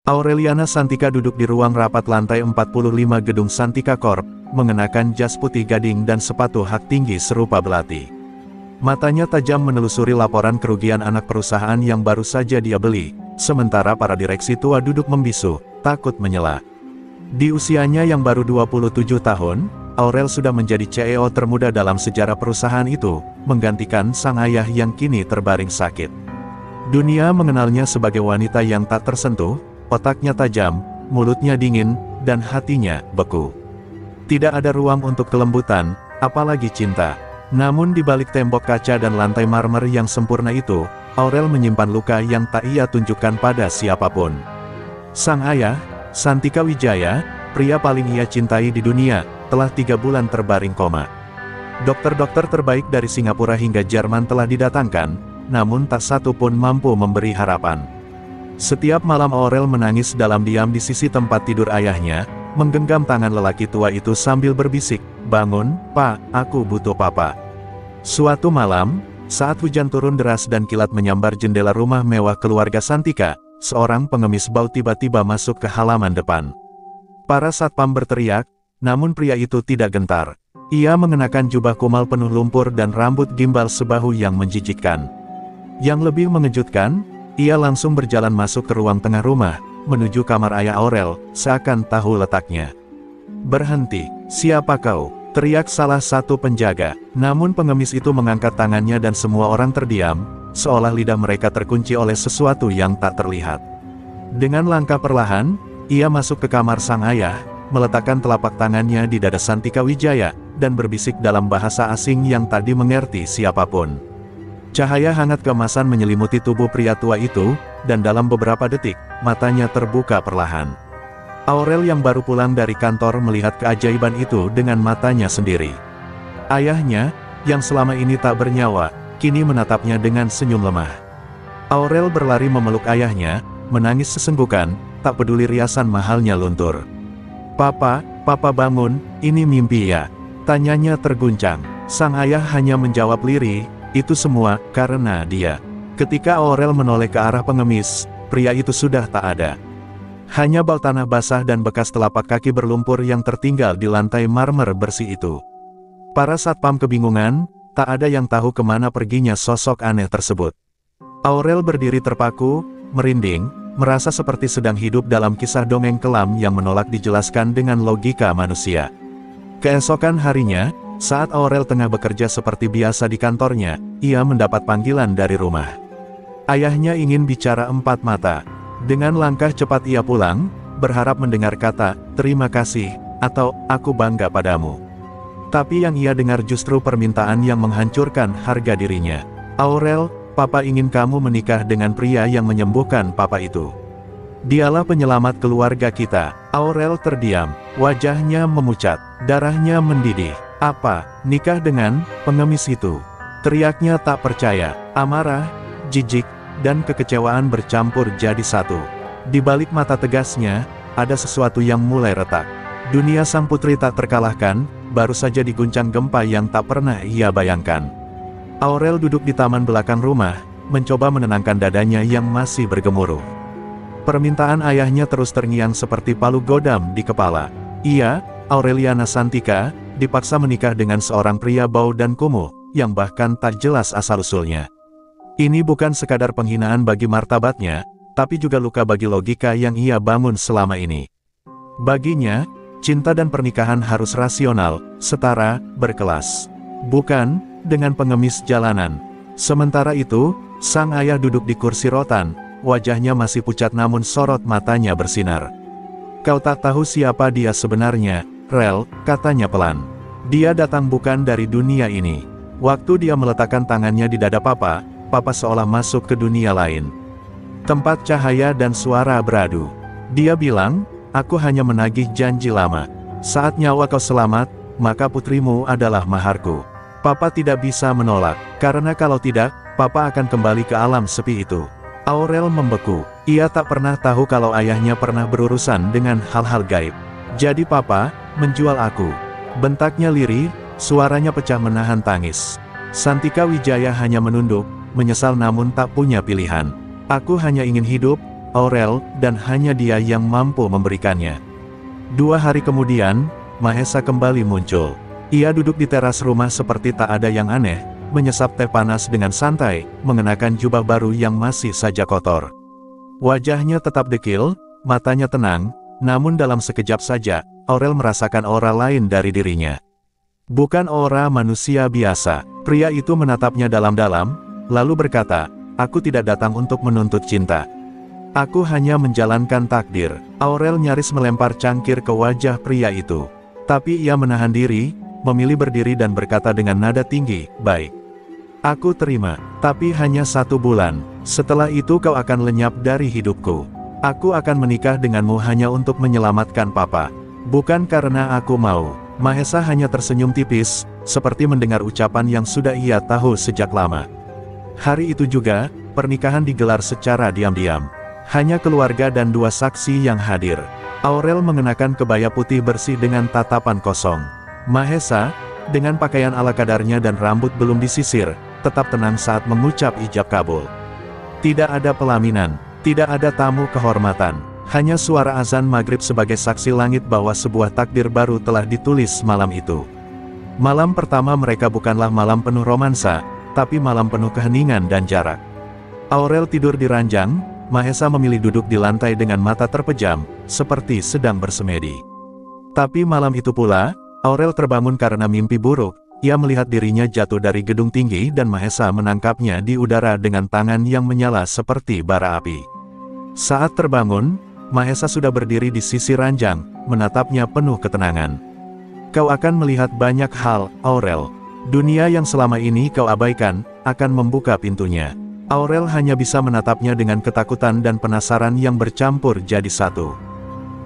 Aureliana Santika duduk di ruang rapat lantai 45 gedung Santika Corp, mengenakan jas putih gading dan sepatu hak tinggi serupa belati. Matanya tajam menelusuri laporan kerugian anak perusahaan yang baru saja dia beli, sementara para direksi tua duduk membisu, takut menyela. Di usianya yang baru 27 tahun, Aurel sudah menjadi CEO termuda dalam sejarah perusahaan itu, menggantikan sang ayah yang kini terbaring sakit. Dunia mengenalnya sebagai wanita yang tak tersentuh, otaknya tajam, mulutnya dingin, dan hatinya beku. Tidak ada ruang untuk kelembutan, apalagi cinta. Namun di balik tembok kaca dan lantai marmer yang sempurna itu, Aurel menyimpan luka yang tak ia tunjukkan pada siapapun. Sang ayah, Santika Wijaya, pria paling ia cintai di dunia, telah 3 bulan terbaring koma. Dokter-dokter terbaik dari Singapura hingga Jerman telah didatangkan, namun tak satu pun mampu memberi harapan. Setiap malam Aurel menangis dalam diam di sisi tempat tidur ayahnya, menggenggam tangan lelaki tua itu sambil berbisik, "Bangun, Pak, aku butuh Papa." Suatu malam, saat hujan turun deras dan kilat menyambar jendela rumah mewah keluarga Santika, seorang pengemis bau tiba-tiba masuk ke halaman depan. Para satpam berteriak, namun pria itu tidak gentar. Ia mengenakan jubah kumal penuh lumpur dan rambut gimbal sebahu yang menjijikkan. Yang lebih mengejutkan, ia langsung berjalan masuk ke ruang tengah rumah, menuju kamar ayah Aurel, seakan tahu letaknya. "Berhenti, siapa kau?" teriak salah satu penjaga. Namun pengemis itu mengangkat tangannya dan semua orang terdiam, seolah lidah mereka terkunci oleh sesuatu yang tak terlihat. Dengan langkah perlahan, ia masuk ke kamar sang ayah, meletakkan telapak tangannya di dada Santika Wijaya, dan berbisik dalam bahasa asing yang tak dimengerti siapapun. Cahaya hangat keemasan menyelimuti tubuh pria tua itu, dan dalam beberapa detik, matanya terbuka perlahan. Aurel yang baru pulang dari kantor melihat keajaiban itu dengan matanya sendiri. Ayahnya, yang selama ini tak bernyawa, kini menatapnya dengan senyum lemah. Aurel berlari memeluk ayahnya, menangis sesenggukan, tak peduli riasan mahalnya luntur. Papa bangun, ini mimpi ya?" tanyanya terguncang. Sang ayah hanya menjawab lirih, "Itu semua karena dia." Ketika Aurel menoleh ke arah pengemis, pria itu sudah tak ada. Hanya bau tanah basah dan bekas telapak kaki berlumpur yang tertinggal di lantai marmer bersih itu. Para satpam kebingungan, tak ada yang tahu kemana perginya sosok aneh tersebut. Aurel berdiri terpaku, merinding, merasa seperti sedang hidup dalam kisah dongeng kelam yang menolak dijelaskan dengan logika manusia. Keesokan harinya, saat Aurel tengah bekerja seperti biasa di kantornya, ia mendapat panggilan dari rumah. Ayahnya ingin bicara empat mata. Dengan langkah cepat ia pulang, berharap mendengar kata, "Terima kasih," atau "Aku bangga padamu." Tapi yang ia dengar justru permintaan yang menghancurkan harga dirinya. "Aurel, Papa ingin kamu menikah dengan pria yang menyembuhkan Papa itu. Dialah penyelamat keluarga kita." Aurel terdiam, wajahnya memucat, darahnya mendidih. "Apa, nikah dengan pengemis itu?" teriaknya tak percaya. Amarah, jijik, dan kekecewaan bercampur jadi satu. Di balik mata tegasnya, ada sesuatu yang mulai retak. Dunia sang putri tak terkalahkan, baru saja diguncang gempa yang tak pernah ia bayangkan. Aurel duduk di taman belakang rumah, mencoba menenangkan dadanya yang masih bergemuruh. Permintaan ayahnya terus terngiang seperti palu godam di kepala. Ia, Aureliana Santika, dipaksa menikah dengan seorang pria bau dan kumuh, yang bahkan tak jelas asal-usulnya. Ini bukan sekadar penghinaan bagi martabatnya, tapi juga luka bagi logika yang ia bangun selama ini. Baginya, cinta dan pernikahan harus rasional, setara, berkelas. Bukan dengan pengemis jalanan. Sementara itu, sang ayah duduk di kursi rotan, wajahnya masih pucat namun sorot matanya bersinar. "Kau tak tahu siapa dia sebenarnya, Rel," katanya pelan. "Dia datang bukan dari dunia ini." Waktu dia meletakkan tangannya di dada Papa seolah masuk ke dunia lain. Tempat cahaya dan suara beradu. Dia bilang, "Aku hanya menagih janji lama. Saat nyawa kau selamat, maka putrimu adalah maharku." Papa tidak bisa menolak, karena kalau tidak, Papa akan kembali ke alam sepi itu. Aurel membeku. Ia tak pernah tahu kalau ayahnya pernah berurusan dengan hal-hal gaib. "Jadi Papa menjual aku?" bentaknya lirih, suaranya pecah menahan tangis. Santika Wijaya hanya menunduk, menyesal namun tak punya pilihan. "Aku hanya ingin hidup, Aurel, dan hanya dia yang mampu memberikannya. 2 hari kemudian, Mahesa kembali muncul. Ia duduk di teras rumah seperti tak ada yang aneh, menyesap teh panas dengan santai, mengenakan jubah baru yang masih saja kotor. Wajahnya tetap dekil, matanya tenang, namun dalam sekejap saja, Aurel merasakan aura lain dari dirinya. Bukan aura manusia biasa. Pria itu menatapnya dalam-dalam, lalu berkata, "Aku tidak datang untuk menuntut cinta. Aku hanya menjalankan takdir." Aurel nyaris melempar cangkir ke wajah pria itu. Tapi ia menahan diri, memilih berdiri dan berkata dengan nada tinggi, "Baik. Aku terima, tapi hanya 1 bulan. Setelah itu kau akan lenyap dari hidupku. Aku akan menikah denganmu hanya untuk menyelamatkan papa. Bukan karena aku mau." Mahesa hanya tersenyum tipis, seperti mendengar ucapan yang sudah ia tahu sejak lama. Hari itu juga, pernikahan digelar secara diam-diam. Hanya keluarga dan 2 saksi yang hadir. Aurel mengenakan kebaya putih bersih dengan tatapan kosong. Mahesa, dengan pakaian ala kadarnya dan rambut belum disisir, tetap tenang saat mengucap ijab kabul. Tidak ada pelaminan, tidak ada tamu kehormatan. Hanya suara azan maghrib sebagai saksi langit bahwa sebuah takdir baru telah ditulis malam itu. Malam pertama mereka bukanlah malam penuh romansa, tapi malam penuh keheningan dan jarak. Aurel tidur di ranjang, Mahesa memilih duduk di lantai dengan mata terpejam, seperti sedang bersemedi. Tapi malam itu pula, Aurel terbangun karena mimpi buruk. Ia melihat dirinya jatuh dari gedung tinggi dan Mahesa menangkapnya di udara dengan tangan yang menyala seperti bara api. Saat terbangun, Mahesa sudah berdiri di sisi ranjang, menatapnya penuh ketenangan. "Kau akan melihat banyak hal, Aurel. Dunia yang selama ini kau abaikan, akan membuka pintunya." Aurel hanya bisa menatapnya dengan ketakutan dan penasaran yang bercampur jadi satu.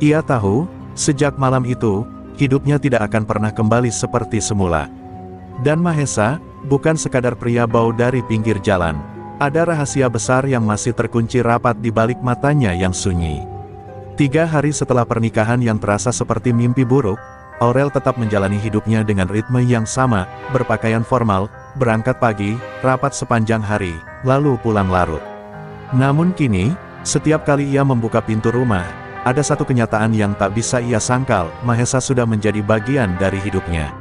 Ia tahu, sejak malam itu, hidupnya tidak akan pernah kembali seperti semula. Dan Mahesa, bukan sekadar pria bau dari pinggir jalan. Ada rahasia besar yang masih terkunci rapat di balik matanya yang sunyi. 3 hari setelah pernikahan yang terasa seperti mimpi buruk, Aurel tetap menjalani hidupnya dengan ritme yang sama, berpakaian formal, berangkat pagi, rapat sepanjang hari, lalu pulang larut. Namun kini, setiap kali ia membuka pintu rumah, ada satu kenyataan yang tak bisa ia sangkal, Mahesa sudah menjadi bagian dari hidupnya.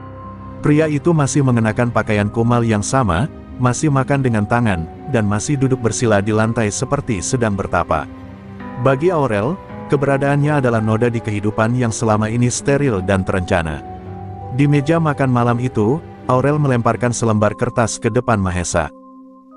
Pria itu masih mengenakan pakaian kumal yang sama, masih makan dengan tangan, dan masih duduk bersila di lantai seperti sedang bertapa. Bagi Aurel, keberadaannya adalah noda di kehidupan yang selama ini steril dan terencana. Di meja makan malam itu, Aurel melemparkan selembar kertas ke depan Mahesa.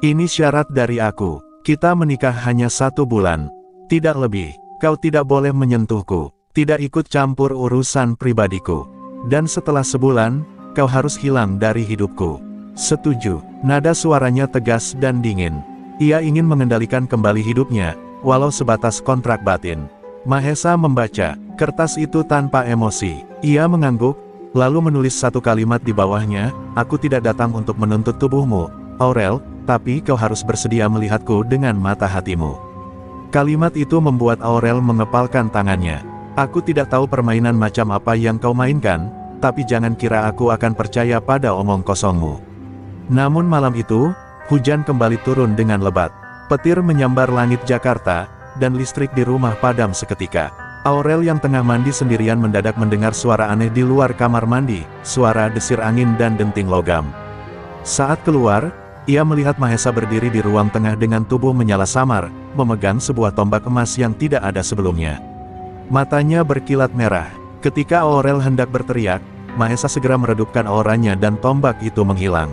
"Ini syarat dari aku. Kita menikah hanya 1 bulan. Tidak lebih. Kau tidak boleh menyentuhku. Tidak ikut campur urusan pribadiku. Dan setelah sebulan, kau harus hilang dari hidupku." "Setuju." Nada suaranya tegas dan dingin. Ia ingin mengendalikan kembali hidupnya, walau sebatas kontrak batin. Mahesa membaca kertas itu tanpa emosi. Ia mengangguk, lalu menulis 1 kalimat di bawahnya, "Aku tidak datang untuk menuntut tubuhmu, Aurel, tapi kau harus bersedia melihatku dengan mata hatimu." Kalimat itu membuat Aurel mengepalkan tangannya. "Aku tidak tahu permainan macam apa yang kau mainkan, tapi jangan kira aku akan percaya pada omong kosongmu." Namun malam itu, hujan kembali turun dengan lebat. Petir menyambar langit Jakarta, dan listrik di rumah padam seketika. Aurel yang tengah mandi sendirian mendadak mendengar suara aneh di luar kamar mandi, suara desir angin dan denting logam. Saat keluar, ia melihat Mahesa berdiri di ruang tengah dengan tubuh menyala samar, memegang sebuah tombak emas yang tidak ada sebelumnya. Matanya berkilat merah. Ketika Aurel hendak berteriak, Mahesa segera meredupkan auranya dan tombak itu menghilang.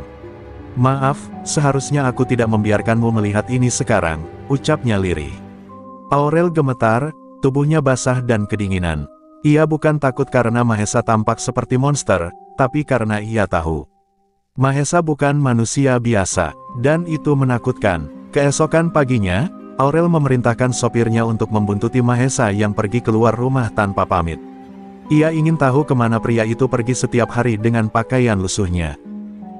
"Maaf, seharusnya aku tidak membiarkanmu melihat ini sekarang," ucapnya lirih. Aurel gemetar, tubuhnya basah dan kedinginan. Ia bukan takut karena Mahesa tampak seperti monster, tapi karena ia tahu Mahesa bukan manusia biasa, dan itu menakutkan. Keesokan paginya, Aurel memerintahkan sopirnya untuk membuntuti Mahesa yang pergi keluar rumah tanpa pamit. Ia ingin tahu kemana pria itu pergi setiap hari dengan pakaian lusuhnya.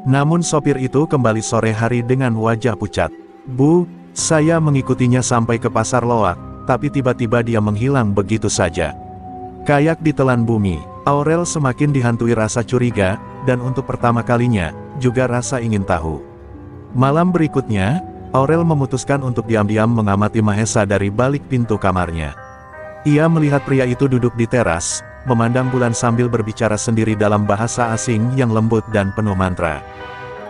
Namun sopir itu kembali sore hari dengan wajah pucat. "Bu, saya mengikutinya sampai ke pasar loak, tapi tiba-tiba dia menghilang begitu saja." Kayak ditelan bumi, Aurel semakin dihantui rasa curiga, dan untuk pertama kalinya, juga rasa ingin tahu. Malam berikutnya, Aurel memutuskan untuk diam-diam mengamati Mahesa dari balik pintu kamarnya. Ia melihat pria itu duduk di teras, memandang bulan sambil berbicara sendiri dalam bahasa asing yang lembut dan penuh mantra.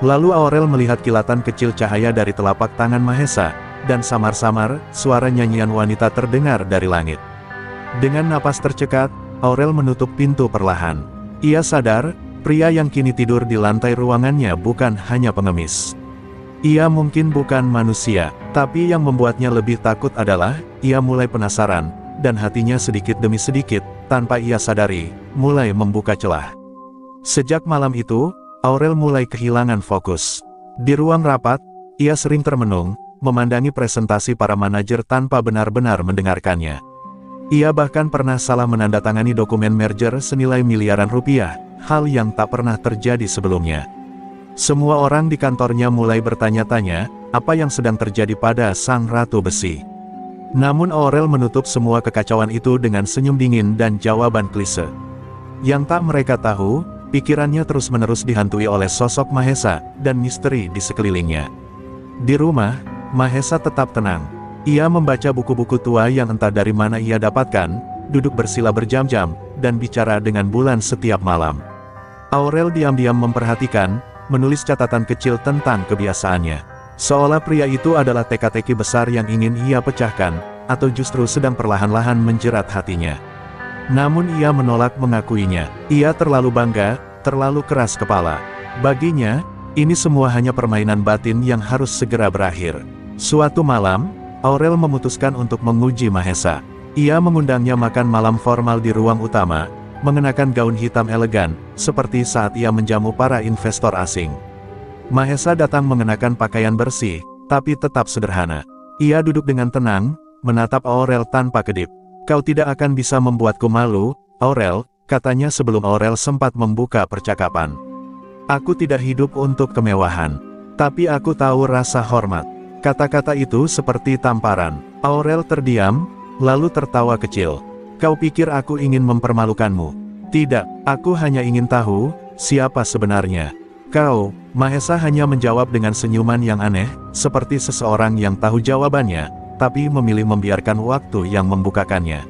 Lalu Aurel melihat kilatan kecil cahaya dari telapak tangan Mahesa, dan samar-samar, suara nyanyian wanita terdengar dari langit. Dengan napas tercekat, Aurel menutup pintu perlahan. Ia sadar, pria yang kini tidur di lantai ruangannya bukan hanya pengemis. Ia mungkin bukan manusia, tapi yang membuatnya lebih takut adalah, ia mulai penasaran, dan hatinya sedikit demi sedikit, tanpa ia sadari, mulai membuka celah. Sejak malam itu, Aurel mulai kehilangan fokus. Di ruang rapat, ia sering termenung, memandangi presentasi para manajer tanpa benar-benar mendengarkannya. Ia bahkan pernah salah menandatangani dokumen merger senilai miliaran rupiah, hal yang tak pernah terjadi sebelumnya. Semua orang di kantornya mulai bertanya-tanya, apa yang sedang terjadi pada Sang Ratu Besi. Namun Aurel menutup semua kekacauan itu dengan senyum dingin dan jawaban klise. Yang tak mereka tahu, pikirannya terus-menerus dihantui oleh sosok Mahesa, dan misteri di sekelilingnya. Di rumah, Mahesa tetap tenang. Ia membaca buku-buku tua yang entah dari mana ia dapatkan, duduk bersila berjam-jam, dan bicara dengan bulan setiap malam. Aurel diam-diam memperhatikan, menulis catatan kecil tentang kebiasaannya. Seolah pria itu adalah teka-teki besar yang ingin ia pecahkan, atau justru sedang perlahan-lahan menjerat hatinya. Namun ia menolak mengakuinya. Ia terlalu bangga, terlalu keras kepala. Baginya, ini semua hanya permainan batin yang harus segera berakhir. Suatu malam, Aurel memutuskan untuk menguji Mahesa. Ia mengundangnya makan malam formal di ruang utama, mengenakan gaun hitam elegan, seperti saat ia menjamu para investor asing. Mahesa datang mengenakan pakaian bersih, tapi tetap sederhana. Ia duduk dengan tenang, menatap Aurel tanpa kedip. "Kau tidak akan bisa membuatku malu, Aurel," katanya sebelum Aurel sempat membuka percakapan. "Aku tidak hidup untuk kemewahan, tapi aku tahu rasa hormat." Kata-kata itu seperti tamparan. Aurel terdiam, lalu tertawa kecil. "Kau pikir aku ingin mempermalukanmu? Tidak, aku hanya ingin tahu, siapa sebenarnya kau." Mahesa hanya menjawab dengan senyuman yang aneh, seperti seseorang yang tahu jawabannya, tapi memilih membiarkan waktu yang membukakannya.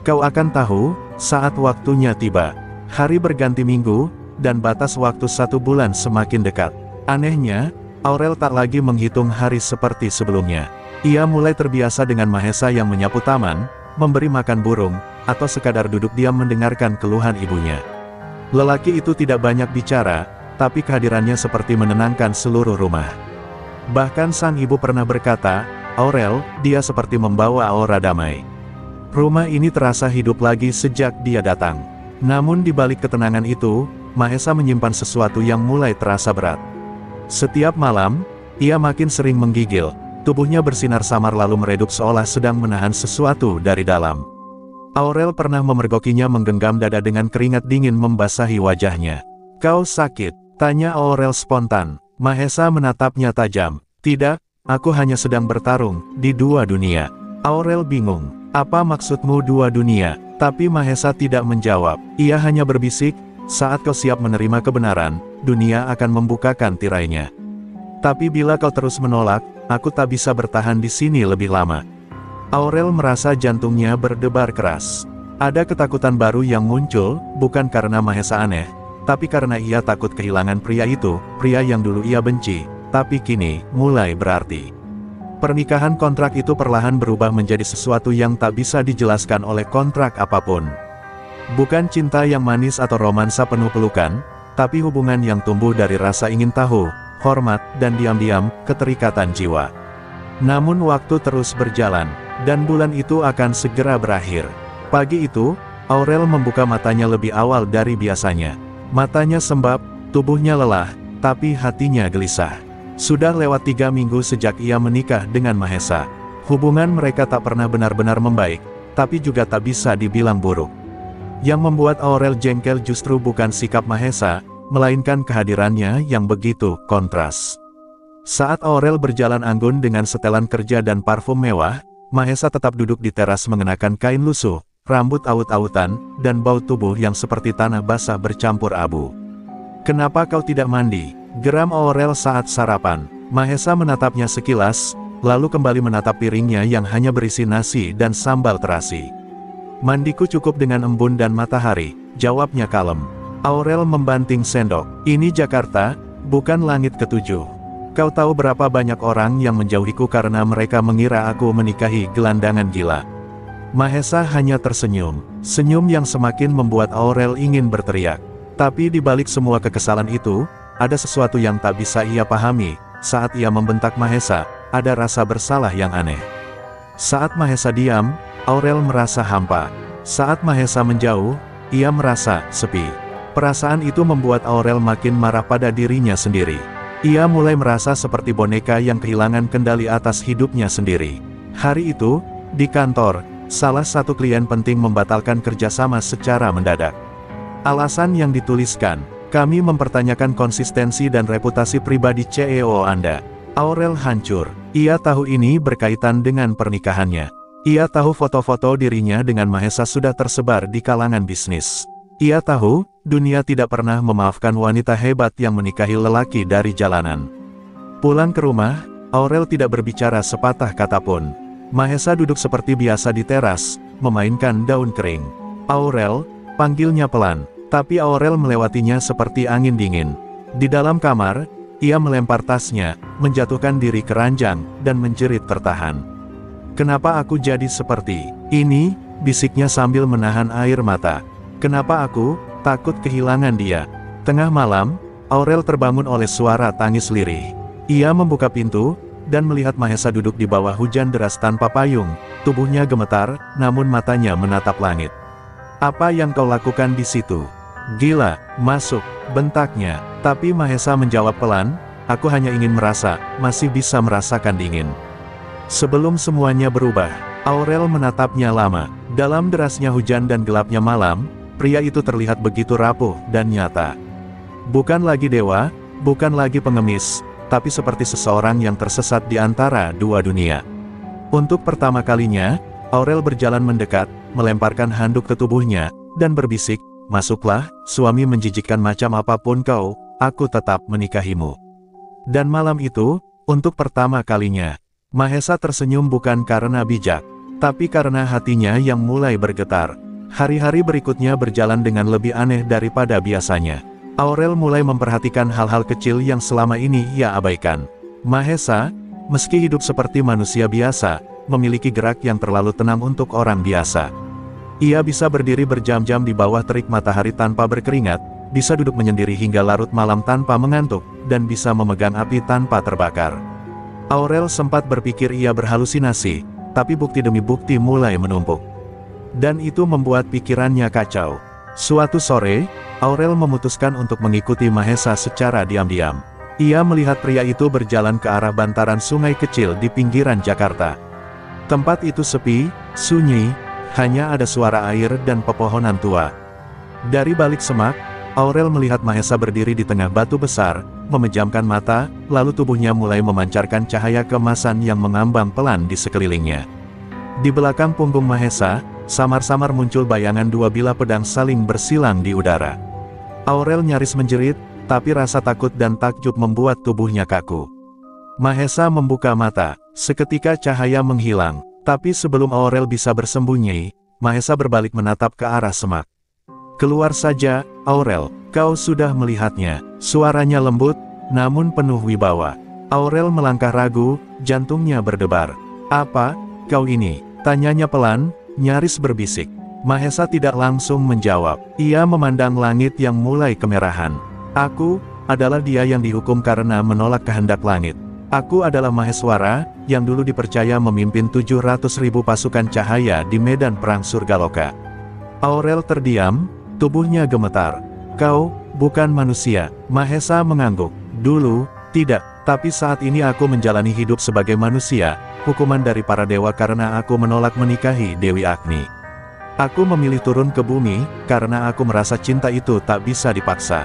"Kau akan tahu, saat waktunya tiba." Hari berganti minggu, dan batas waktu 1 bulan semakin dekat. Anehnya, Aurel tak lagi menghitung hari seperti sebelumnya. Ia mulai terbiasa dengan Mahesa yang menyapu taman, memberi makan burung, atau sekadar duduk diam mendengarkan keluhan ibunya. Lelaki itu tidak banyak bicara, tapi kehadirannya seperti menenangkan seluruh rumah. Bahkan sang ibu pernah berkata, "Aurel, dia seperti membawa aura damai." Rumah ini terasa hidup lagi sejak dia datang. Namun di balik ketenangan itu, Mahesa menyimpan sesuatu yang mulai terasa berat. Setiap malam, ia makin sering menggigil. Tubuhnya bersinar samar lalu meredup seolah sedang menahan sesuatu dari dalam. Aurel pernah memergokinya menggenggam dada dengan keringat dingin membasahi wajahnya. "Kau sakit?" tanya Aurel spontan. Mahesa menatapnya tajam. "Tidak, aku hanya sedang bertarung di 2 dunia." Aurel bingung. "Apa maksudmu 2 dunia?" Tapi Mahesa tidak menjawab. Ia hanya berbisik, "Saat kau siap menerima kebenaran, dunia akan membukakan tirainya. Tapi bila kau terus menolak, aku tak bisa bertahan di sini lebih lama." Aurel merasa jantungnya berdebar keras. Ada ketakutan baru yang muncul, bukan karena Mahesa aneh, tapi karena ia takut kehilangan pria itu, pria yang dulu ia benci, tapi kini mulai berarti. Pernikahan kontrak itu perlahan berubah menjadi sesuatu yang tak bisa dijelaskan oleh kontrak apapun. Bukan cinta yang manis atau romansa penuh pelukan, tapi hubungan yang tumbuh dari rasa ingin tahu, hormat, dan diam-diam, keterikatan jiwa. Namun waktu terus berjalan, dan bulan itu akan segera berakhir. Pagi itu, Aurel membuka matanya lebih awal dari biasanya. Matanya sembab, tubuhnya lelah, tapi hatinya gelisah. Sudah lewat 3 minggu sejak ia menikah dengan Mahesa. Hubungan mereka tak pernah benar-benar membaik, tapi juga tak bisa dibilang buruk. Yang membuat Aurel jengkel justru bukan sikap Mahesa, melainkan kehadirannya yang begitu kontras. Saat Aurel berjalan anggun dengan setelan kerja dan parfum mewah, Mahesa tetap duduk di teras mengenakan kain lusuh, rambut awut-awutan, dan bau tubuh yang seperti tanah basah bercampur abu. "Kenapa kau tidak mandi?" geram Aurel saat sarapan. Mahesa menatapnya sekilas, lalu kembali menatap piringnya yang hanya berisi nasi dan sambal terasi. Mandiku cukup dengan embun dan matahari, jawabnya kalem. Aurel membanting sendok. Ini Jakarta, bukan langit ketujuh. Kau tahu berapa banyak orang yang menjauhiku karena mereka mengira aku menikahi gelandangan gila. Mahesa hanya tersenyum. Senyum yang semakin membuat Aurel ingin berteriak. Tapi di balik semua kekesalan itu, ada sesuatu yang tak bisa ia pahami. Saat ia membentak Mahesa, ada rasa bersalah yang aneh. Saat Mahesa diam, Aurel merasa hampa. Saat Mahesa menjauh, ia merasa sepi. Perasaan itu membuat Aurel makin marah pada dirinya sendiri. Ia mulai merasa seperti boneka yang kehilangan kendali atas hidupnya sendiri. Hari itu, di kantor, salah satu klien penting membatalkan kerjasama secara mendadak. Alasan yang dituliskan, kami mempertanyakan konsistensi dan reputasi pribadi CEO Anda. Aurel hancur. Ia tahu ini berkaitan dengan pernikahannya. Ia tahu foto-foto dirinya dengan Mahesa sudah tersebar di kalangan bisnis. Ia tahu, dunia tidak pernah memaafkan wanita hebat yang menikahi lelaki dari jalanan. Pulang ke rumah, Aurel tidak berbicara sepatah kata pun. Mahesa duduk seperti biasa di teras, memainkan daun kering. Aurel, panggilnya pelan. Tapi Aurel melewatinya seperti angin dingin. Di dalam kamar, ia melempar tasnya, menjatuhkan diri ke ranjang, dan menjerit tertahan. Kenapa aku jadi seperti ini? Bisiknya sambil menahan air mata. Kenapa aku takut kehilangan dia? Tengah malam, Aurel terbangun oleh suara tangis lirih. Ia membuka pintu, dan melihat Mahesa duduk di bawah hujan deras tanpa payung. Tubuhnya gemetar, namun matanya menatap langit. Apa yang kau lakukan di situ? Gila, masuk, bentaknya. Tapi Mahesa menjawab pelan, aku hanya ingin masih bisa merasakan dingin. Sebelum semuanya berubah, Aurel menatapnya lama. Dalam derasnya hujan dan gelapnya malam, pria itu terlihat begitu rapuh dan nyata. Bukan lagi dewa, bukan lagi pengemis, tapi seperti seseorang yang tersesat di antara dua dunia. Untuk pertama kalinya, Aurel berjalan mendekat, melemparkan handuk ke tubuhnya, dan berbisik, masuklah, suami menjijikkan macam apapun kau, aku tetap menikahimu. Dan malam itu, untuk pertama kalinya, Mahesa tersenyum bukan karena bijak, tapi karena hatinya yang mulai bergetar. Hari-hari berikutnya berjalan dengan lebih aneh daripada biasanya. Aurel mulai memperhatikan hal-hal kecil yang selama ini ia abaikan. Mahesa, meski hidup seperti manusia biasa, memiliki gerak yang terlalu tenang untuk orang biasa. Ia bisa berdiri berjam-jam di bawah terik matahari tanpa berkeringat, bisa duduk menyendiri hingga larut malam tanpa mengantuk, dan bisa memegang api tanpa terbakar. Aurel sempat berpikir ia berhalusinasi, tapi bukti demi bukti mulai menumpuk. Dan itu membuat pikirannya kacau. Suatu sore, Aurel memutuskan untuk mengikuti Mahesa secara diam-diam. Ia melihat pria itu berjalan ke arah bantaran sungai kecil di pinggiran Jakarta. Tempat itu sepi, sunyi, hanya ada suara air dan pepohonan tua. Dari balik semak, Aurel melihat Mahesa berdiri di tengah batu besar, memejamkan mata, lalu tubuhnya mulai memancarkan cahaya keemasan yang mengambang pelan di sekelilingnya. Di belakang punggung Mahesa, samar-samar muncul bayangan dua bilah pedang saling bersilang di udara. Aurel nyaris menjerit, tapi rasa takut dan takjub membuat tubuhnya kaku. Mahesa membuka mata, seketika cahaya menghilang. Tapi sebelum Aurel bisa bersembunyi, Mahesa berbalik menatap ke arah semak. Keluar saja, Aurel, kau sudah melihatnya. Suaranya lembut, namun penuh wibawa. Aurel melangkah ragu, jantungnya berdebar. Apa, kau ini? Tanyanya pelan, nyaris berbisik. Mahesa tidak langsung menjawab. Ia memandang langit yang mulai kemerahan. Aku adalah dia yang dihukum karena menolak kehendak langit. Aku adalah Maheswara, yang dulu dipercaya memimpin 700.000 pasukan cahaya di medan perang Surgaloka. Aurel terdiam, tubuhnya gemetar. Kau, bukan manusia, Mahesa mengangguk. Dulu, tidak, tapi saat ini aku menjalani hidup sebagai manusia, hukuman dari para dewa karena aku menolak menikahi Dewi Agni. Aku memilih turun ke bumi, karena aku merasa cinta itu tak bisa dipaksa.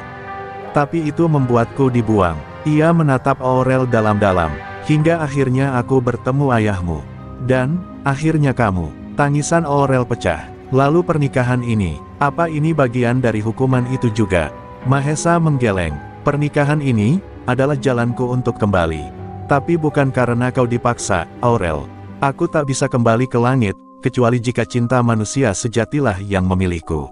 Tapi itu membuatku dibuang. Ia menatap Aurel dalam-dalam. Hingga akhirnya aku bertemu ayahmu. Dan, akhirnya kamu. Tangisan Aurel pecah. Lalu pernikahan ini. Apa ini bagian dari hukuman itu juga? Mahesa menggeleng. Pernikahan ini adalah jalanku untuk kembali. Tapi bukan karena kau dipaksa, Aurel. Aku tak bisa kembali ke langit, kecuali jika cinta manusia sejatilah yang memilihku.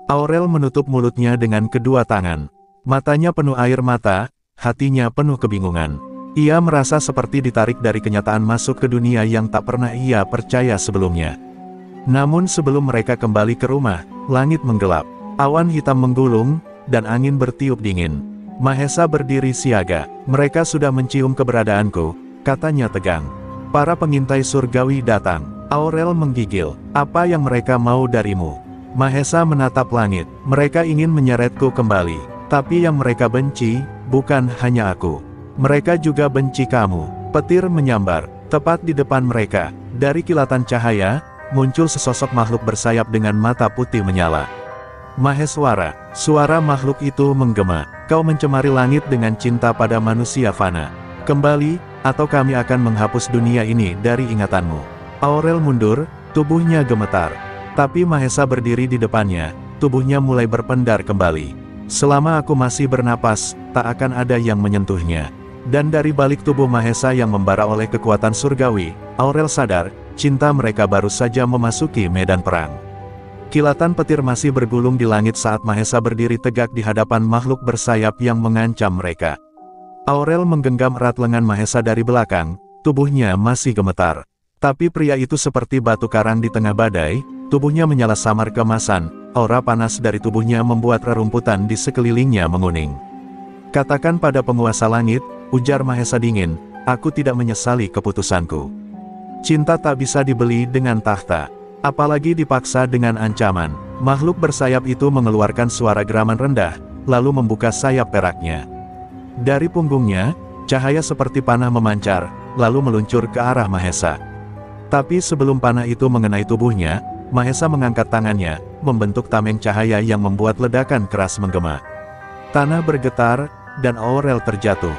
Aurel menutup mulutnya dengan kedua tangan. Matanya penuh air mata, hatinya penuh kebingungan. Ia merasa seperti ditarik dari kenyataan masuk ke dunia yang tak pernah ia percaya sebelumnya. Namun sebelum mereka kembali ke rumah, langit menggelap. Awan hitam menggulung, dan angin bertiup dingin. Mahesa berdiri siaga. Mereka sudah mencium keberadaanku, katanya tegang. Para pengintai surgawi datang. Aurel menggigil. Apa yang mereka mau darimu? Mahesa menatap langit. Mereka ingin menyeretku kembali. Tapi yang mereka benci, bukan hanya aku. Mereka juga benci kamu. Petir menyambar. Tepat di depan mereka, dari kilatan cahaya, muncul sesosok makhluk bersayap dengan mata putih menyala. Maheswara, suara makhluk itu menggema. Kau mencemari langit dengan cinta pada manusia fana. Kembali, atau kami akan menghapus dunia ini dari ingatanmu. Aurel mundur, tubuhnya gemetar. Tapi Mahesa berdiri di depannya, tubuhnya mulai berpendar kembali. Selama aku masih bernapas, tak akan ada yang menyentuhnya. Dan dari balik tubuh Mahesa yang membara oleh kekuatan surgawi, Aurel sadar, cinta mereka baru saja memasuki medan perang. Kilatan petir masih bergulung di langit saat Mahesa berdiri tegak di hadapan makhluk bersayap yang mengancam mereka. Aurel menggenggam erat lengan Mahesa dari belakang, tubuhnya masih gemetar. Tapi pria itu seperti batu karang di tengah badai, tubuhnya menyala samar keemasan, aura panas dari tubuhnya membuat rerumputan di sekelilingnya menguning. Katakan pada penguasa langit, ujar Mahesa dingin, aku tidak menyesali keputusanku. Cinta tak bisa dibeli dengan tahta. Apalagi dipaksa dengan ancaman. Makhluk bersayap itu mengeluarkan suara geraman rendah, lalu membuka sayap peraknya. Dari punggungnya, cahaya seperti panah memancar, lalu meluncur ke arah Mahesa. Tapi sebelum panah itu mengenai tubuhnya, Mahesa mengangkat tangannya, membentuk tameng cahaya yang membuat ledakan keras menggema. Tanah bergetar, dan Aurel terjatuh.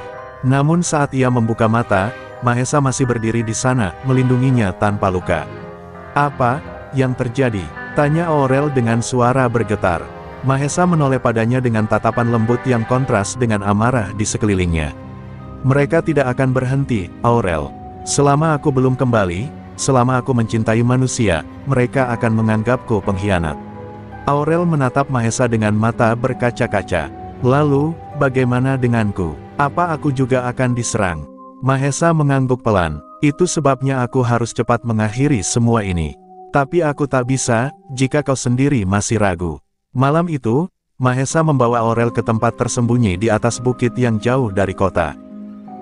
Namun saat ia membuka mata, Mahesa masih berdiri di sana, melindunginya tanpa luka. Apa yang terjadi? Tanya Aurel dengan suara bergetar. Mahesa menoleh padanya dengan tatapan lembut yang kontras dengan amarah di sekelilingnya. Mereka tidak akan berhenti, Aurel. Selama aku belum kembali, selama aku mencintai manusia, mereka akan menganggapku pengkhianat. Aurel menatap Mahesa dengan mata berkaca-kaca. Lalu, bagaimana denganku? Apa aku juga akan diserang? Mahesa mengangguk pelan. Itu sebabnya aku harus cepat mengakhiri semua ini. Tapi aku tak bisa, jika kau sendiri masih ragu. Malam itu, Mahesa membawa Aurel ke tempat tersembunyi di atas bukit yang jauh dari kota.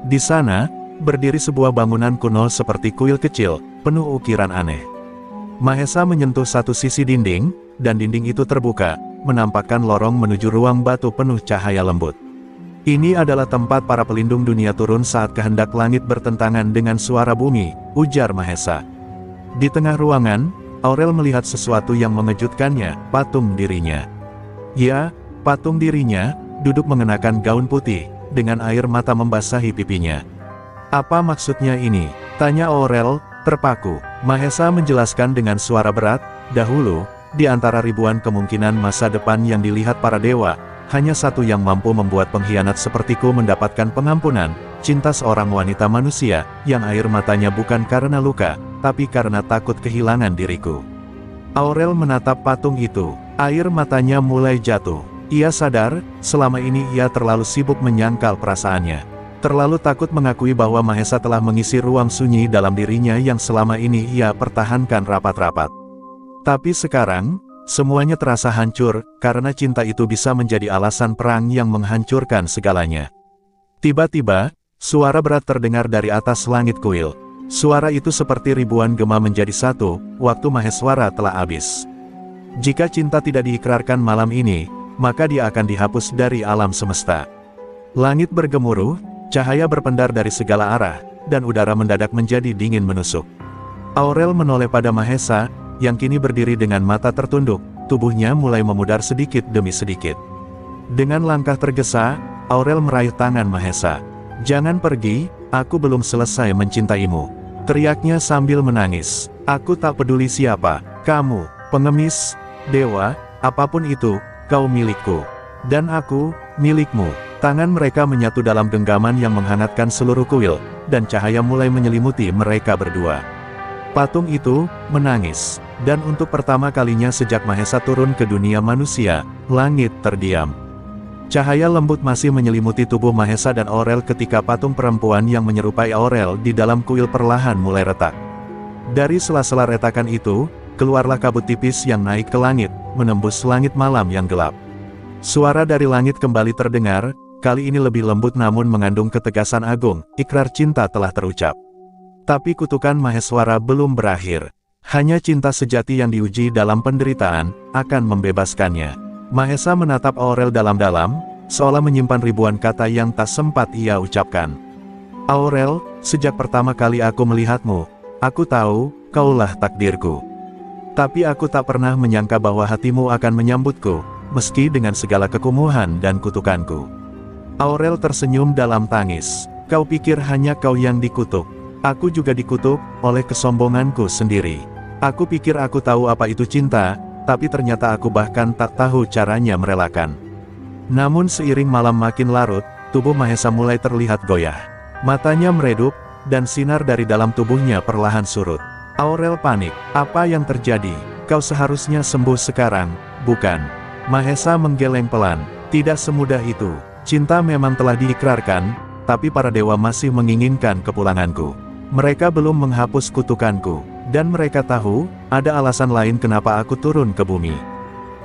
Di sana, berdiri sebuah bangunan kuno seperti kuil kecil, penuh ukiran aneh. Mahesa menyentuh satu sisi dinding, dan dinding itu terbuka, menampakkan lorong menuju ruang batu penuh cahaya lembut. Ini adalah tempat para pelindung dunia turun saat kehendak langit bertentangan dengan suara bumi, ujar Mahesa. Di tengah ruangan, Aurel melihat sesuatu yang mengejutkannya, patung dirinya. Ya, patung dirinya, duduk mengenakan gaun putih, dengan air mata membasahi pipinya. Apa maksudnya ini? Tanya Aurel, terpaku. Mahesa menjelaskan dengan suara berat, dahulu, di antara ribuan kemungkinan masa depan yang dilihat para dewa, hanya satu yang mampu membuat pengkhianat sepertiku mendapatkan pengampunan, cinta seorang wanita manusia, yang air matanya bukan karena luka, tapi karena takut kehilangan diriku. Aurel menatap patung itu, air matanya mulai jatuh. Ia sadar, selama ini ia terlalu sibuk menyangkal perasaannya. Terlalu takut mengakui bahwa Mahesa telah mengisi ruang sunyi dalam dirinya yang selama ini ia pertahankan rapat-rapat. Tapi sekarang, semuanya terasa hancur, karena cinta itu bisa menjadi alasan perang yang menghancurkan segalanya. Tiba-tiba, suara berat terdengar dari atas langit kuil. Suara itu seperti ribuan gema menjadi satu, waktu Maheswara telah habis. Jika cinta tidak diikrarkan malam ini, maka dia akan dihapus dari alam semesta. Langit bergemuruh, cahaya berpendar dari segala arah, dan udara mendadak menjadi dingin menusuk. Aurel menoleh pada Mahesa, yang kini berdiri dengan mata tertunduk, tubuhnya mulai memudar sedikit demi sedikit. Dengan langkah tergesa, Aurel meraih tangan Mahesa. Jangan pergi, aku belum selesai mencintaimu, teriaknya sambil menangis. Aku tak peduli siapa, kamu, pengemis, dewa, apapun itu, kau milikku. Dan aku, milikmu. Tangan mereka menyatu dalam genggaman yang menghangatkan seluruh kuil. dan cahaya mulai menyelimuti mereka berdua. Patung itu menangis, dan untuk pertama kalinya sejak Mahesa turun ke dunia manusia, langit terdiam. Cahaya lembut masih menyelimuti tubuh Mahesa dan Aurel ketika patung perempuan yang menyerupai Aurel di dalam kuil perlahan mulai retak. Dari sela-sela retakan itu, keluarlah kabut tipis yang naik ke langit, menembus langit malam yang gelap. Suara dari langit kembali terdengar, kali ini lebih lembut namun mengandung ketegasan agung, ikrar cinta telah terucap. Tapi kutukan Maheswara belum berakhir. Hanya cinta sejati yang diuji dalam penderitaan, akan membebaskannya. Mahesa menatap Aurel dalam-dalam, seolah menyimpan ribuan kata yang tak sempat ia ucapkan. Aurel, sejak pertama kali aku melihatmu, aku tahu, kaulah takdirku. Tapi aku tak pernah menyangka bahwa hatimu akan menyambutku, meski dengan segala kekumuhan dan kutukanku. Aurel tersenyum dalam tangis. Kau pikir hanya kau yang dikutuk. Aku juga dikutuk, oleh kesombonganku sendiri. Aku pikir aku tahu apa itu cinta, tapi ternyata aku bahkan tak tahu caranya merelakan. Namun seiring malam makin larut, tubuh Mahesa mulai terlihat goyah. Matanya meredup, dan sinar dari dalam tubuhnya perlahan surut. Aurel panik. Apa yang terjadi? Kau seharusnya sembuh sekarang, bukan? Mahesa menggeleng pelan. Tidak semudah itu. Cinta memang telah diikrarkan, tapi para dewa masih menginginkan kepulanganku. Mereka belum menghapus kutukanku. Dan mereka tahu, ada alasan lain kenapa aku turun ke bumi.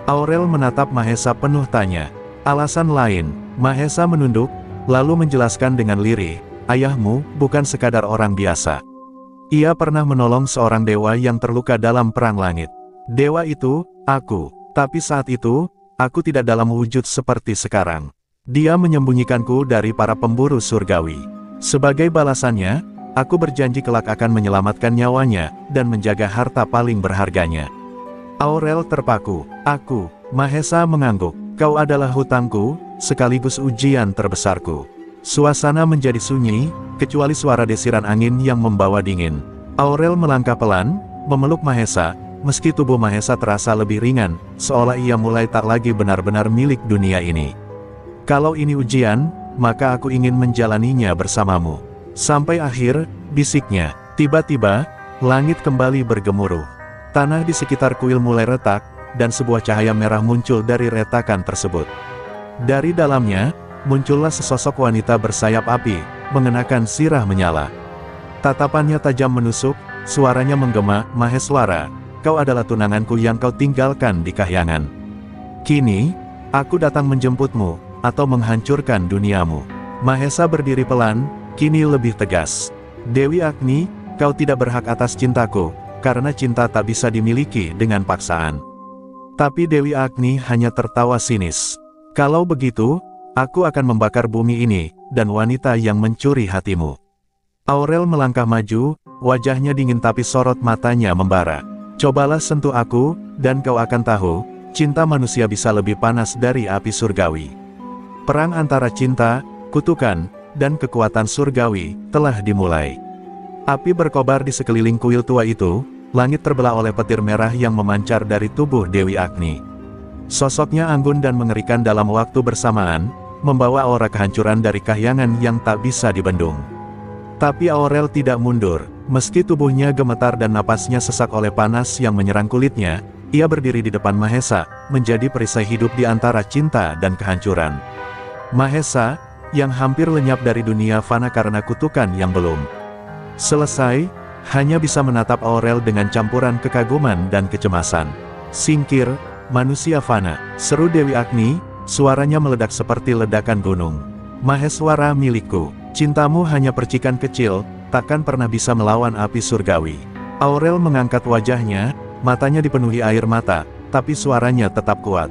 Aurel menatap Mahesa penuh tanya. Alasan lain? Mahesa menunduk, lalu menjelaskan dengan lirih. Ayahmu, bukan sekadar orang biasa. Ia pernah menolong seorang dewa yang terluka dalam perang langit. Dewa itu, aku. Tapi saat itu, aku tidak dalam wujud seperti sekarang. Dia menyembunyikanku dari para pemburu surgawi. Sebagai balasannya, aku berjanji kelak akan menyelamatkan nyawanya, dan menjaga harta paling berharganya. Aurel terpaku. Aku, Mahesa mengangguk. Kau adalah hutangku, sekaligus ujian terbesarku. Suasana menjadi sunyi, kecuali suara desiran angin yang membawa dingin. Aurel melangkah pelan, memeluk Mahesa, meski tubuh Mahesa terasa lebih ringan, seolah ia mulai tak lagi benar-benar milik dunia ini. Kalau ini ujian, maka aku ingin menjalaninya bersamamu. Sampai akhir, bisiknya. Tiba-tiba, langit kembali bergemuruh. Tanah di sekitar kuil mulai retak, dan sebuah cahaya merah muncul dari retakan tersebut. Dari dalamnya, muncullah sesosok wanita bersayap api, mengenakan sirah menyala. Tatapannya tajam menusuk, suaranya menggema, Maheswara, kau adalah tunanganku yang kau tinggalkan di kahyangan. Kini, aku datang menjemputmu, atau menghancurkan duniamu. Mahesa berdiri pelan, kini lebih tegas. Dewi Agni, kau tidak berhak atas cintaku, karena cinta tak bisa dimiliki dengan paksaan. Tapi Dewi Agni hanya tertawa sinis. Kalau begitu, aku akan membakar bumi ini, dan wanita yang mencuri hatimu. Aurel melangkah maju, wajahnya dingin tapi sorot matanya membara. Cobalah sentuh aku, dan kau akan tahu, cinta manusia bisa lebih panas dari api surgawi. Perang antara cinta, kutukan, dan kekuatan surgawi, telah dimulai. Api berkobar di sekeliling kuil tua itu, langit terbelah oleh petir merah yang memancar dari tubuh Dewi Agni. Sosoknya anggun dan mengerikan dalam waktu bersamaan, membawa aura kehancuran dari kahyangan yang tak bisa dibendung. Tapi Aurel tidak mundur, meski tubuhnya gemetar dan napasnya sesak oleh panas yang menyerang kulitnya, ia berdiri di depan Mahesa, menjadi perisai hidup di antara cinta dan kehancuran. Mahesa, yang hampir lenyap dari dunia fana karena kutukan yang belum selesai, hanya bisa menatap Aurel dengan campuran kekaguman dan kecemasan. Singkir, manusia fana, seru Dewi Agni, suaranya meledak seperti ledakan gunung. Maheswara milikku, cintamu hanya percikan kecil, takkan pernah bisa melawan api surgawi. Aurel mengangkat wajahnya, matanya dipenuhi air mata, tapi suaranya tetap kuat.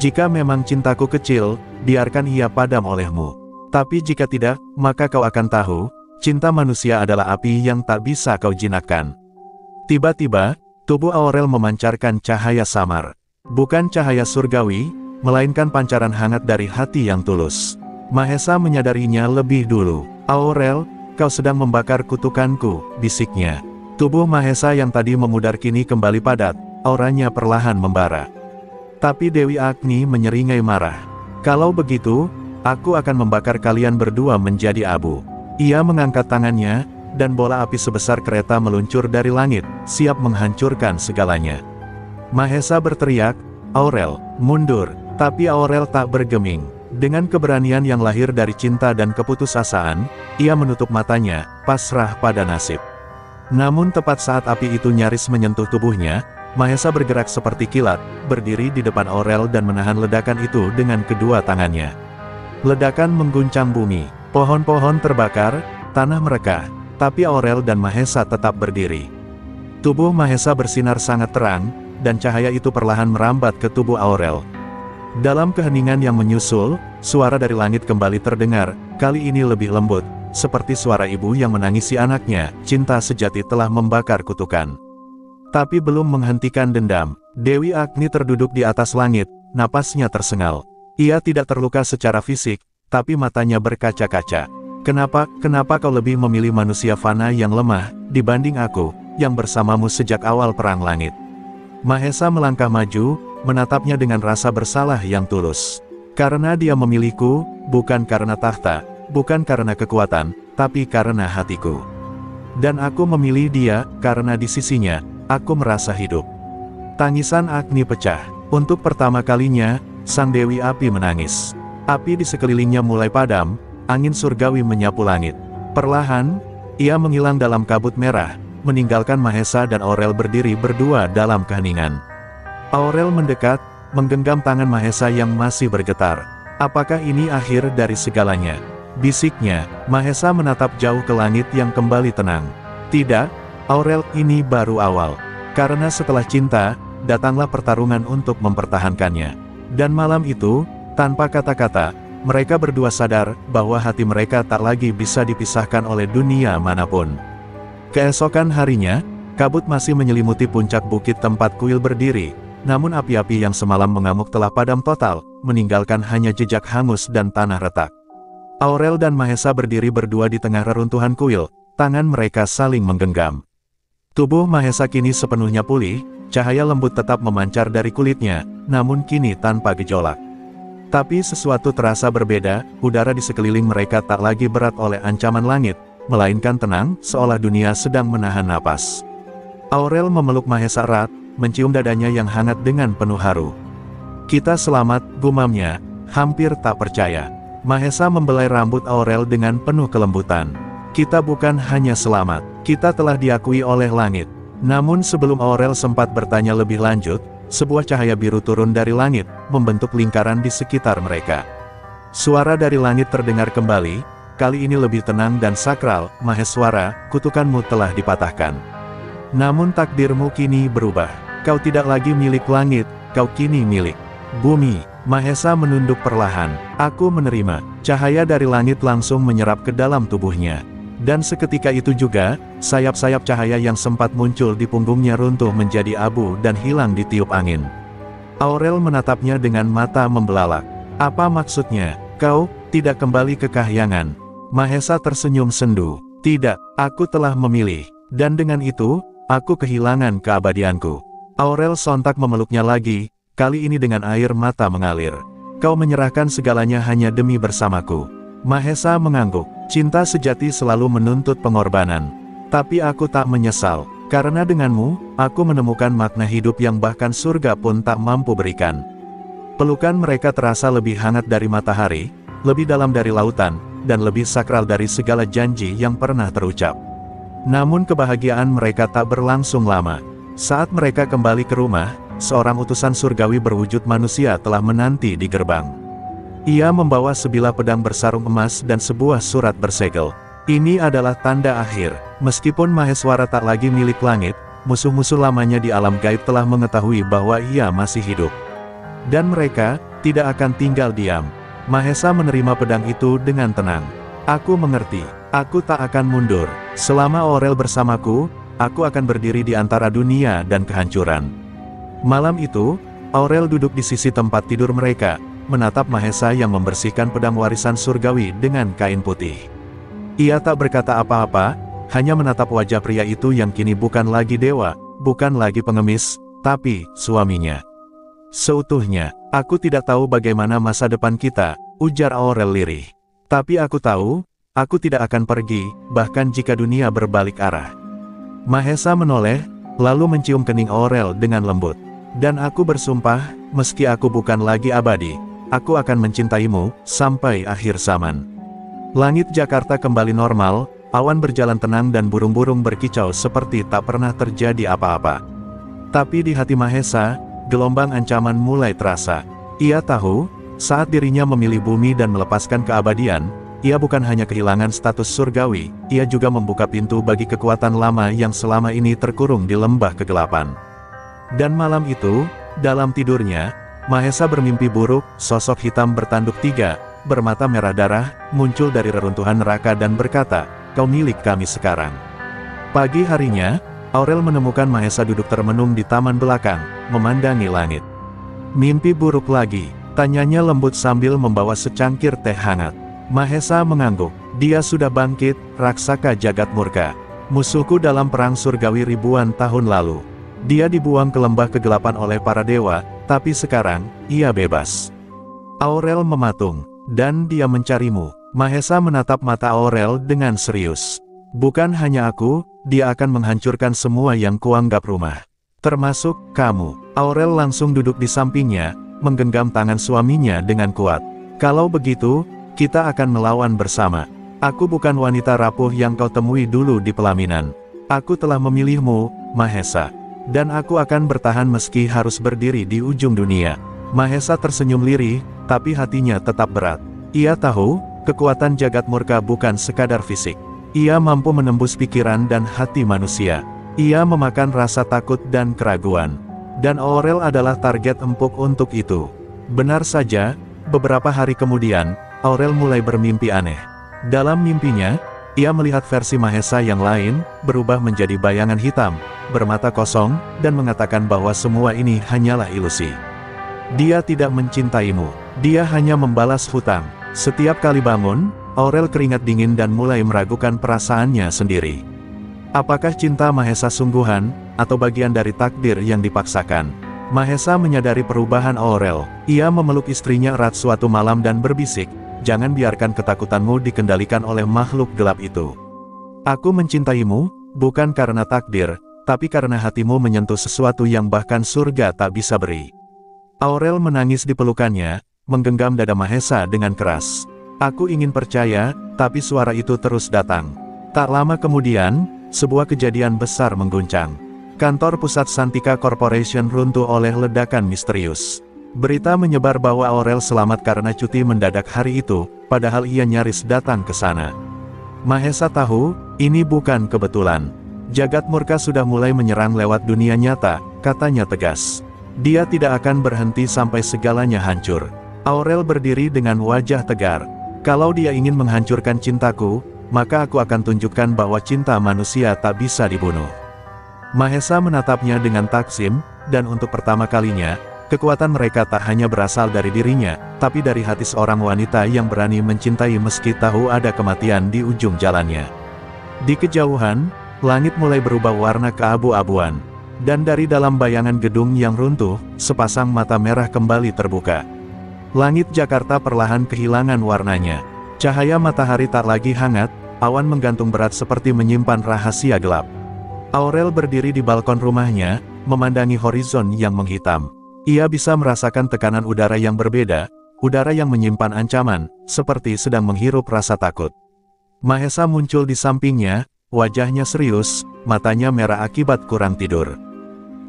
Jika memang cintaku kecil, biarkan ia padam olehmu. Tapi jika tidak, maka kau akan tahu, cinta manusia adalah api yang tak bisa kau jinakkan. Tiba-tiba, tubuh Aurel memancarkan cahaya samar. Bukan cahaya surgawi, melainkan pancaran hangat dari hati yang tulus. Mahesa menyadarinya lebih dulu. Aurel, kau sedang membakar kutukanku, bisiknya. Tubuh Mahesa yang tadi memudar kini kembali padat, auranya perlahan membara. Tapi Dewi Agni menyeringai marah. Kalau begitu, aku akan membakar kalian berdua menjadi abu. Ia mengangkat tangannya, dan bola api sebesar kereta meluncur dari langit, siap menghancurkan segalanya. Mahesa berteriak, "Aurel, mundur!" Tapi Aurel tak bergeming. Dengan keberanian yang lahir dari cinta dan keputusasaan, ia menutup matanya, pasrah pada nasib. Namun tepat saat api itu nyaris menyentuh tubuhnya, Mahesa bergerak seperti kilat, berdiri di depan Aurel dan menahan ledakan itu dengan kedua tangannya. Ledakan mengguncang bumi, pohon-pohon terbakar, tanah merekah, tapi Aurel dan Mahesa tetap berdiri. Tubuh Mahesa bersinar sangat terang, dan cahaya itu perlahan merambat ke tubuh Aurel. Dalam keheningan yang menyusul, suara dari langit kembali terdengar, kali ini lebih lembut, seperti suara ibu yang menangisi anaknya. Cinta sejati telah membakar kutukan. Tapi belum menghentikan dendam. Dewi Agni terduduk di atas langit, napasnya tersengal. Ia tidak terluka secara fisik, tapi matanya berkaca-kaca. Kenapa kau lebih memilih manusia fana yang lemah, dibanding aku, yang bersamamu sejak awal perang langit? Mahesa melangkah maju, menatapnya dengan rasa bersalah yang tulus. Karena dia memilihku, bukan karena tahta, bukan karena kekuatan, tapi karena hatiku. Dan aku memilih dia, karena di sisinya, aku merasa hidup. Tangisan Agni pecah. Untuk pertama kalinya, sang Dewi Api menangis. Api di sekelilingnya mulai padam, angin surgawi menyapu langit. Perlahan, ia menghilang dalam kabut merah, meninggalkan Mahesa dan Aurel berdiri berdua dalam keheningan. Aurel mendekat, menggenggam tangan Mahesa yang masih bergetar. "Apakah ini akhir dari segalanya?" bisiknya. Mahesa menatap jauh ke langit yang kembali tenang. "Tidak, Aurel, ini baru awal. Karena setelah cinta, datanglah pertarungan untuk mempertahankannya." Dan malam itu, tanpa kata-kata, mereka berdua sadar bahwa hati mereka tak lagi bisa dipisahkan oleh dunia manapun. Keesokan harinya, kabut masih menyelimuti puncak bukit tempat kuil berdiri. Namun api-api yang semalam mengamuk telah padam total, meninggalkan hanya jejak hangus dan tanah retak. Aurel dan Mahesa berdiri berdua di tengah reruntuhan kuil, tangan mereka saling menggenggam. Tubuh Mahesa kini sepenuhnya pulih, cahaya lembut tetap memancar dari kulitnya, namun kini tanpa gejolak. Tapi sesuatu terasa berbeda, udara di sekeliling mereka tak lagi berat oleh ancaman langit, melainkan tenang, seolah dunia sedang menahan napas. Aurel memeluk Mahesa erat, mencium dadanya yang hangat dengan penuh haru. "Kita selamat," gumamnya, hampir tak percaya. Mahesa membelai rambut Aurel dengan penuh kelembutan. "Kita bukan hanya selamat, kita telah diakui oleh langit." Namun sebelum Aurel sempat bertanya lebih lanjut, sebuah cahaya biru turun dari langit, membentuk lingkaran di sekitar mereka. Suara dari langit terdengar kembali, kali ini lebih tenang dan sakral. "Maheswara, kutukanmu telah dipatahkan. Namun takdirmu kini berubah. Kau tidak lagi milik langit, kau kini milik bumi." Mahesa menunduk perlahan. "Aku menerima." Cahaya dari langit langsung menyerap ke dalam tubuhnya. Dan seketika itu juga, sayap-sayap cahaya yang sempat muncul di punggungnya runtuh menjadi abu dan hilang ditiup angin. Aurel menatapnya dengan mata membelalak. "Apa maksudnya? Kau tidak kembali ke kahyangan?" Mahesa tersenyum sendu. "Tidak, aku telah memilih. Dan dengan itu, aku kehilangan keabadianku." Aurel sontak memeluknya lagi, kali ini dengan air mata mengalir. "Kau menyerahkan segalanya hanya demi bersamaku." Mahesa mengangguk. "Cinta sejati selalu menuntut pengorbanan. Tapi aku tak menyesal, karena denganmu, aku menemukan makna hidup yang bahkan surga pun tak mampu berikan." Pelukan mereka terasa lebih hangat dari matahari, lebih dalam dari lautan, dan lebih sakral dari segala janji yang pernah terucap. Namun kebahagiaan mereka tak berlangsung lama. Saat mereka kembali ke rumah, seorang utusan surgawi berwujud manusia telah menanti di gerbang. Ia membawa sebilah pedang bersarung emas dan sebuah surat bersegel. Ini adalah tanda akhir. Meskipun Maheswara tak lagi milik langit, musuh-musuh lamanya di alam gaib telah mengetahui bahwa ia masih hidup. Dan mereka tidak akan tinggal diam. Mahesa menerima pedang itu dengan tenang. "Aku mengerti. Aku tak akan mundur. Selama Aurel bersamaku, aku akan berdiri di antara dunia dan kehancuran." Malam itu, Aurel duduk di sisi tempat tidur mereka, menatap Mahesa yang membersihkan pedang warisan surgawi dengan kain putih. Ia tak berkata apa-apa, hanya menatap wajah pria itu yang kini bukan lagi dewa, bukan lagi pengemis, tapi suaminya. "Seutuhnya, aku tidak tahu bagaimana masa depan kita," ujar Aurel lirih. "Tapi aku tahu, Aku tidak akan pergi, bahkan jika dunia berbalik arah. Mahesa menoleh, lalu mencium kening Aurel dengan lembut. Dan aku bersumpah, meski aku bukan lagi abadi, aku akan mencintaimu, sampai akhir zaman. Langit Jakarta kembali normal, awan berjalan tenang dan burung-burung berkicau seperti tak pernah terjadi apa-apa. Tapi di hati Mahesa, gelombang ancaman mulai terasa. Ia tahu, saat dirinya memilih bumi dan melepaskan keabadian, ia bukan hanya kehilangan status surgawi, ia juga membuka pintu bagi kekuatan lama yang selama ini terkurung di lembah kegelapan. Dan malam itu, dalam tidurnya, Mahesa bermimpi buruk, sosok hitam bertanduk tiga, bermata merah darah, muncul dari reruntuhan neraka dan berkata, "Kau milik kami sekarang." Pagi harinya, Aurel menemukan Mahesa duduk termenung di taman belakang, memandangi langit. "Mimpi buruk lagi?" tanyanya lembut sambil membawa secangkir teh hangat. Mahesa mengangguk. Dia sudah bangkit, raksasa jagat murka. Musuhku dalam perang surgawi ribuan tahun lalu. Dia dibuang ke lembah kegelapan oleh para dewa, tapi sekarang, ia bebas. Aurel mematung. Dan dia mencarimu. Mahesa menatap mata Aurel dengan serius. Bukan hanya aku, dia akan menghancurkan semua yang kuanggap rumah. Termasuk kamu. Aurel langsung duduk di sampingnya, menggenggam tangan suaminya dengan kuat. Kalau begitu, kita akan melawan bersama. Aku bukan wanita rapuh yang kau temui dulu di pelaminan. Aku telah memilihmu, Mahesa. Dan aku akan bertahan meski harus berdiri di ujung dunia. Mahesa tersenyum lirih, tapi hatinya tetap berat. Ia tahu, kekuatan jagat murka bukan sekadar fisik. Ia mampu menembus pikiran dan hati manusia. Ia memakan rasa takut dan keraguan. Dan Aurel adalah target empuk untuk itu. Benar saja, beberapa hari kemudian, Aurel mulai bermimpi aneh. Dalam mimpinya, ia melihat versi Mahesa yang lain, berubah menjadi bayangan hitam, bermata kosong, dan mengatakan bahwa semua ini hanyalah ilusi. Dia tidak mencintaimu, dia hanya membalas hutang. Setiap kali bangun, Aurel keringat dingin dan mulai meragukan perasaannya sendiri. Apakah cinta Mahesa sungguhan, atau bagian dari takdir yang dipaksakan? Mahesa menyadari perubahan Aurel. Ia memeluk istrinya erat suatu malam dan berbisik, "Jangan biarkan ketakutanmu dikendalikan oleh makhluk gelap itu. Aku mencintaimu, bukan karena takdir, tapi karena hatimu menyentuh sesuatu yang bahkan surga tak bisa beri." Aurel menangis di pelukannya, menggenggam dada Mahesa dengan keras. "Aku ingin percaya, tapi suara itu terus datang." Tak lama kemudian, sebuah kejadian besar mengguncang. Kantor pusat Santika Corporation runtuh oleh ledakan misterius. Berita menyebar bahwa Aurel selamat karena cuti mendadak hari itu, padahal ia nyaris datang ke sana. Mahesa tahu, ini bukan kebetulan. Jagat murka sudah mulai menyerang lewat dunia nyata, katanya tegas. Dia tidak akan berhenti sampai segalanya hancur. Aurel berdiri dengan wajah tegar. "Kalau dia ingin menghancurkan cintaku, maka aku akan tunjukkan bahwa cinta manusia tak bisa dibunuh." Mahesa menatapnya dengan takzim, dan untuk pertama kalinya, kekuatan mereka tak hanya berasal dari dirinya, tapi dari hati seorang wanita yang berani mencintai meski tahu ada kematian di ujung jalannya. Di kejauhan, langit mulai berubah warna keabu-abuan. Dan dari dalam bayangan gedung yang runtuh, sepasang mata merah kembali terbuka. Langit Jakarta perlahan kehilangan warnanya. Cahaya matahari tak lagi hangat, awan menggantung berat seperti menyimpan rahasia gelap. Aurel berdiri di balkon rumahnya, memandangi horizon yang menghitam. Ia bisa merasakan tekanan udara yang berbeda, udara yang menyimpan ancaman, seperti sedang menghirup rasa takut. Mahesa muncul di sampingnya, wajahnya serius, matanya merah akibat kurang tidur.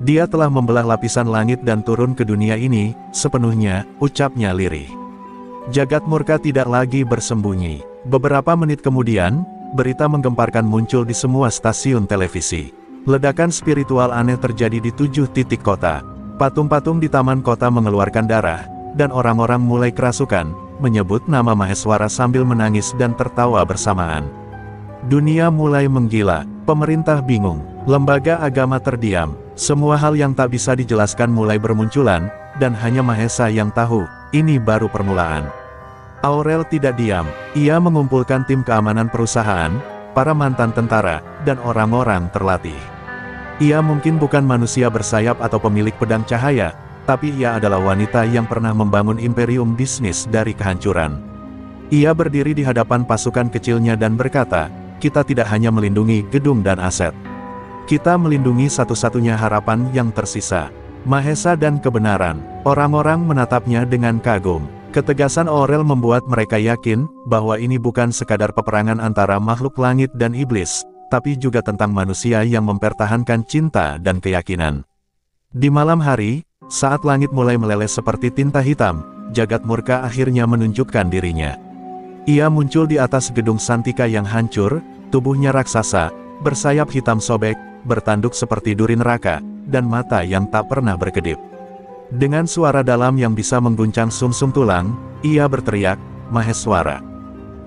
Dia telah membelah lapisan langit dan turun ke dunia ini, sepenuhnya, ucapnya lirih. Jagat murka tidak lagi bersembunyi. Beberapa menit kemudian, berita menggemparkan muncul di semua stasiun televisi. Ledakan spiritual aneh terjadi di 7 titik kota. Patung-patung di taman kota mengeluarkan darah, dan orang-orang mulai kerasukan, menyebut nama Maheswara sambil menangis dan tertawa bersamaan. Dunia mulai menggila, pemerintah bingung, lembaga agama terdiam, semua hal yang tak bisa dijelaskan mulai bermunculan, dan hanya Mahesa yang tahu, ini baru permulaan. Aurel tidak diam, ia mengumpulkan tim keamanan perusahaan, para mantan tentara, dan orang-orang terlatih. Ia mungkin bukan manusia bersayap atau pemilik pedang cahaya, tapi ia adalah wanita yang pernah membangun imperium bisnis dari kehancuran. Ia berdiri di hadapan pasukan kecilnya dan berkata, kita tidak hanya melindungi gedung dan aset. Kita melindungi satu-satunya harapan yang tersisa. Mahesa dan kebenaran. Orang-orang menatapnya dengan kagum. Ketegasan Aurel membuat mereka yakin bahwa ini bukan sekadar peperangan antara makhluk langit dan iblis, tapi juga tentang manusia yang mempertahankan cinta dan keyakinan. Di malam hari, saat langit mulai meleleh seperti tinta hitam, Jagat Murka akhirnya menunjukkan dirinya. Ia muncul di atas gedung Santika yang hancur, tubuhnya raksasa, bersayap hitam sobek, bertanduk seperti duri neraka, dan mata yang tak pernah berkedip. Dengan suara dalam yang bisa mengguncang sumsum tulang, ia berteriak, Maheswara.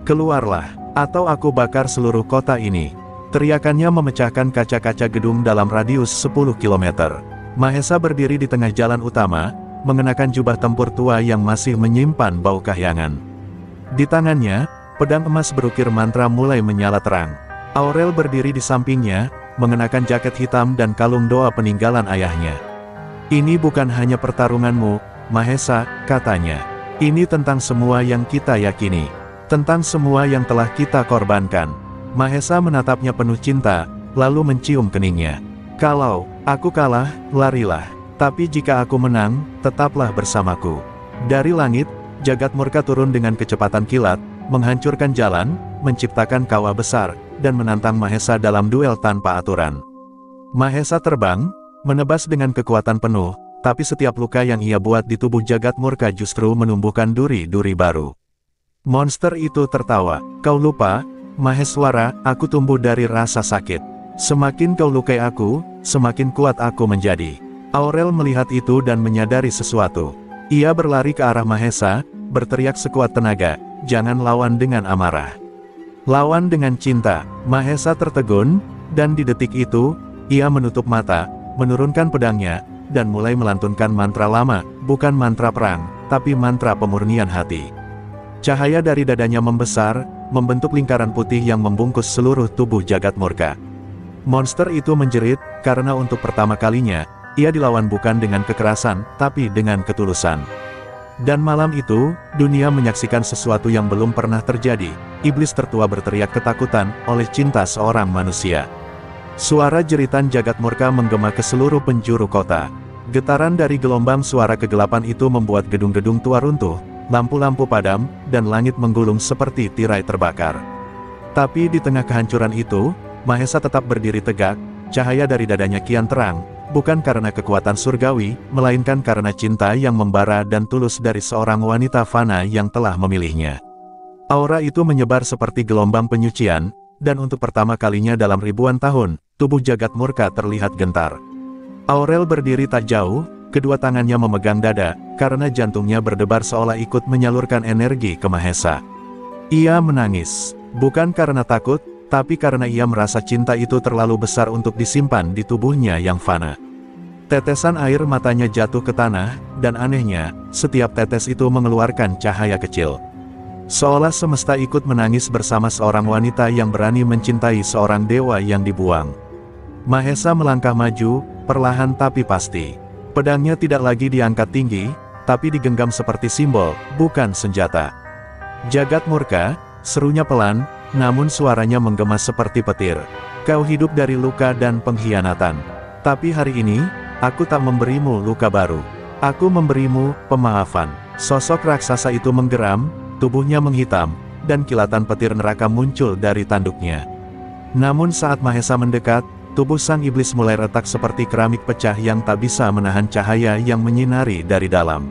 Keluarlah, atau aku bakar seluruh kota ini. Teriakannya memecahkan kaca-kaca gedung dalam radius 10 km. Mahesa berdiri di tengah jalan utama, mengenakan jubah tempur tua yang masih menyimpan bau kahyangan. Di tangannya, pedang emas berukir mantra mulai menyala terang. Aurel berdiri di sampingnya, mengenakan jaket hitam dan kalung doa peninggalan ayahnya. Ini bukan hanya pertarunganmu, Mahesa, katanya. Ini tentang semua yang kita yakini. Tentang semua yang telah kita korbankan. Mahesa menatapnya penuh cinta, lalu mencium keningnya. Kalau aku kalah, larilah. Tapi jika aku menang, tetaplah bersamaku. Dari langit, Jagat Murka turun dengan kecepatan kilat, menghancurkan jalan, menciptakan kawah besar, dan menantang Mahesa dalam duel tanpa aturan. Mahesa terbang, menebas dengan kekuatan penuh, tapi setiap luka yang ia buat di tubuh Jagat Murka justru menumbuhkan duri-duri baru. Monster itu tertawa, kau lupa, Maheswara, aku tumbuh dari rasa sakit. Semakin kau lukai aku, semakin kuat aku menjadi. Aurel melihat itu dan menyadari sesuatu. Ia berlari ke arah Mahesa, berteriak sekuat tenaga, jangan lawan dengan amarah. Lawan dengan cinta. Mahesa tertegun, dan di detik itu, ia menutup mata, menurunkan pedangnya, dan mulai melantunkan mantra lama, bukan mantra perang, tapi mantra pemurnian hati. Cahaya dari dadanya membesar, membentuk lingkaran putih yang membungkus seluruh tubuh Jagat Murka. Monster itu menjerit, karena untuk pertama kalinya, ia dilawan bukan dengan kekerasan, tapi dengan ketulusan. Dan malam itu, dunia menyaksikan sesuatu yang belum pernah terjadi. Iblis tertua berteriak ketakutan oleh cinta seorang manusia. Suara jeritan Jagat Murka menggema ke seluruh penjuru kota. Getaran dari gelombang suara kegelapan itu membuat gedung-gedung tua runtuh, lampu-lampu padam, dan langit menggulung seperti tirai terbakar. Tapi di tengah kehancuran itu, Mahesa tetap berdiri tegak, cahaya dari dadanya kian terang, bukan karena kekuatan surgawi, melainkan karena cinta yang membara dan tulus dari seorang wanita fana yang telah memilihnya. Aura itu menyebar seperti gelombang penyucian, dan untuk pertama kalinya dalam ribuan tahun, tubuh Jagat Murka terlihat gentar. Aurel berdiri tak jauh, kedua tangannya memegang dada, karena jantungnya berdebar seolah ikut menyalurkan energi ke Mahesa. Ia menangis, bukan karena takut, tapi karena ia merasa cinta itu terlalu besar untuk disimpan di tubuhnya yang fana. Tetesan air matanya jatuh ke tanah, dan anehnya, setiap tetes itu mengeluarkan cahaya kecil. Seolah semesta ikut menangis bersama seorang wanita yang berani mencintai seorang dewa yang dibuang. Mahesa melangkah maju, perlahan tapi pasti. Pedangnya tidak lagi diangkat tinggi, tapi digenggam seperti simbol, bukan senjata. Jagat Murka, serunya pelan, namun suaranya menggema seperti petir. Kau hidup dari luka dan pengkhianatan. Tapi hari ini, aku tak memberimu luka baru. Aku memberimu pemaafan. Sosok raksasa itu menggeram, tubuhnya menghitam, dan kilatan petir neraka muncul dari tanduknya. Namun saat Mahesa mendekat, tubuh sang iblis mulai retak seperti keramik pecah yang tak bisa menahan cahaya yang menyinari dari dalam.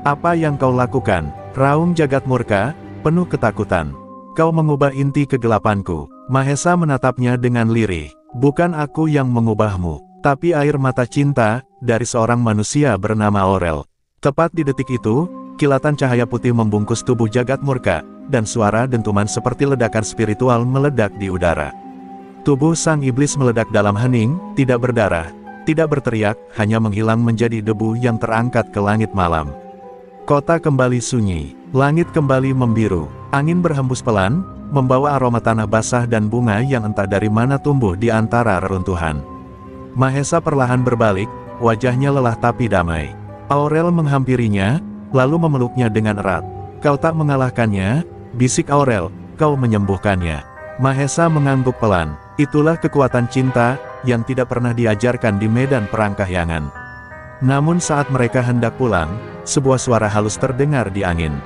Apa yang kau lakukan? Raung Jagat Murka, penuh ketakutan. Kau mengubah inti kegelapanku. Mahesa menatapnya dengan lirih. Bukan aku yang mengubahmu, tapi air mata cinta, dari seorang manusia bernama Aurel. Tepat di detik itu, kilatan cahaya putih membungkus tubuh Jagat Murka, dan suara dentuman seperti ledakan spiritual meledak di udara. Tubuh sang iblis meledak dalam hening, tidak berdarah, tidak berteriak, hanya menghilang menjadi debu yang terangkat ke langit malam. Kota kembali sunyi, langit kembali membiru, angin berhembus pelan, membawa aroma tanah basah dan bunga yang entah dari mana tumbuh di antara reruntuhan. Mahesa perlahan berbalik, wajahnya lelah tapi damai. Aurel menghampirinya, lalu memeluknya dengan erat. Kau tak mengalahkannya, bisik Aurel, kau menyembuhkannya. Mahesa mengangguk pelan. Itulah kekuatan cinta, yang tidak pernah diajarkan di medan perang kahyangan. Namun saat mereka hendak pulang, sebuah suara halus terdengar di angin.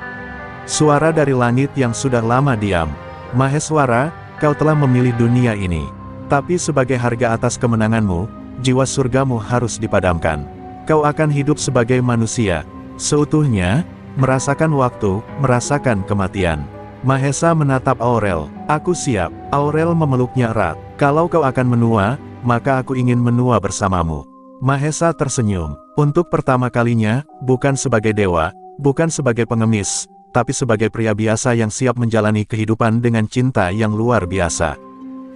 Suara dari langit yang sudah lama diam. Maheswara, kau telah memilih dunia ini. Tapi sebagai harga atas kemenanganmu, jiwa surgamu harus dipadamkan. Kau akan hidup sebagai manusia, seutuhnya, merasakan waktu, merasakan kematian. Mahesa menatap Aurel. Aku siap. Aurel memeluknya erat. Kalau kau akan menua, maka aku ingin menua bersamamu. Mahesa tersenyum. Untuk pertama kalinya, bukan sebagai dewa, bukan sebagai pengemis, tapi sebagai pria biasa yang siap menjalani kehidupan dengan cinta yang luar biasa.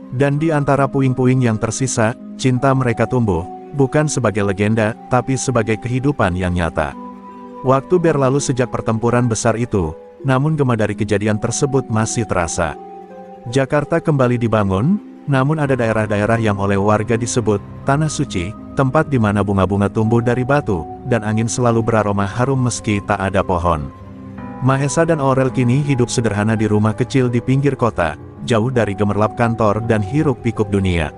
Dan di antara puing-puing yang tersisa, cinta mereka tumbuh, bukan sebagai legenda, tapi sebagai kehidupan yang nyata. Waktu berlalu sejak pertempuran besar itu, namun gema dari kejadian tersebut masih terasa. Jakarta kembali dibangun, namun ada daerah-daerah yang oleh warga disebut Tanah Suci, tempat di mana bunga-bunga tumbuh dari batu, dan angin selalu beraroma harum meski tak ada pohon. Mahesa dan Aurel kini hidup sederhana di rumah kecil di pinggir kota, jauh dari gemerlap kantor dan hiruk-pikuk dunia.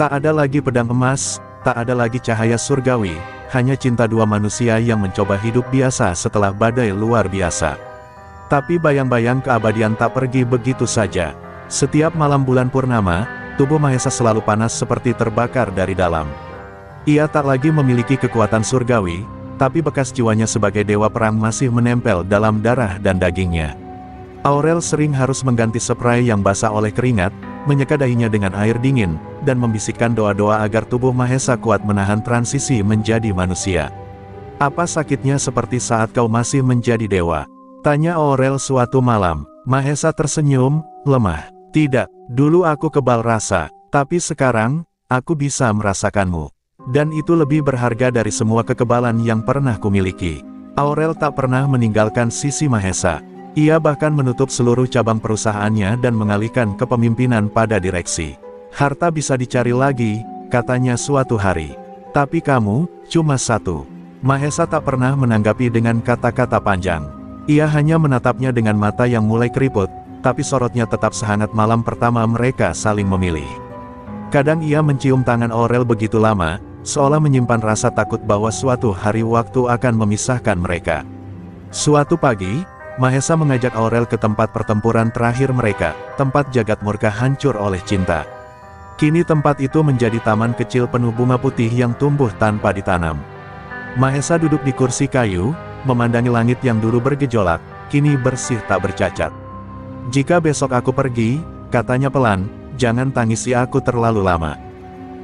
Tak ada lagi pedang emas, tak ada lagi cahaya surgawi, hanya cinta dua manusia yang mencoba hidup biasa setelah badai luar biasa. Tapi bayang-bayang keabadian tak pergi begitu saja. Setiap malam bulan purnama, tubuh Mahesa selalu panas seperti terbakar dari dalam. Ia tak lagi memiliki kekuatan surgawi, tapi bekas jiwanya sebagai dewa perang masih menempel dalam darah dan dagingnya. Aurel sering harus mengganti spray yang basah oleh keringat, menyeka dahinya dengan air dingin, dan membisikkan doa-doa agar tubuh Mahesa kuat menahan transisi menjadi manusia. Apa sakitnya seperti saat kau masih menjadi dewa? Tanya Aurel suatu malam. Mahesa tersenyum, lemah. Tidak, dulu aku kebal rasa, tapi sekarang, aku bisa merasakanmu. Dan itu lebih berharga dari semua kekebalan yang pernah kumiliki. Aurel tak pernah meninggalkan sisi Mahesa. Ia bahkan menutup seluruh cabang perusahaannya dan mengalihkan kepemimpinan pada direksi. Harta bisa dicari lagi, katanya suatu hari. Tapi kamu, cuma satu. Mahesa tak pernah menanggapi dengan kata-kata panjang. Ia hanya menatapnya dengan mata yang mulai keriput, tapi sorotnya tetap sehangat malam pertama mereka saling memilih. Kadang ia mencium tangan Aurel begitu lama, seolah menyimpan rasa takut bahwa suatu hari waktu akan memisahkan mereka. Suatu pagi, Mahesa mengajak Aurel ke tempat pertempuran terakhir mereka, tempat jagat murka hancur oleh cinta. Kini tempat itu menjadi taman kecil penuh bunga putih yang tumbuh tanpa ditanam. Mahesa duduk di kursi kayu, memandangi langit yang dulu bergejolak, kini bersih tak bercacat. Jika besok aku pergi, katanya pelan, jangan tangisi aku terlalu lama.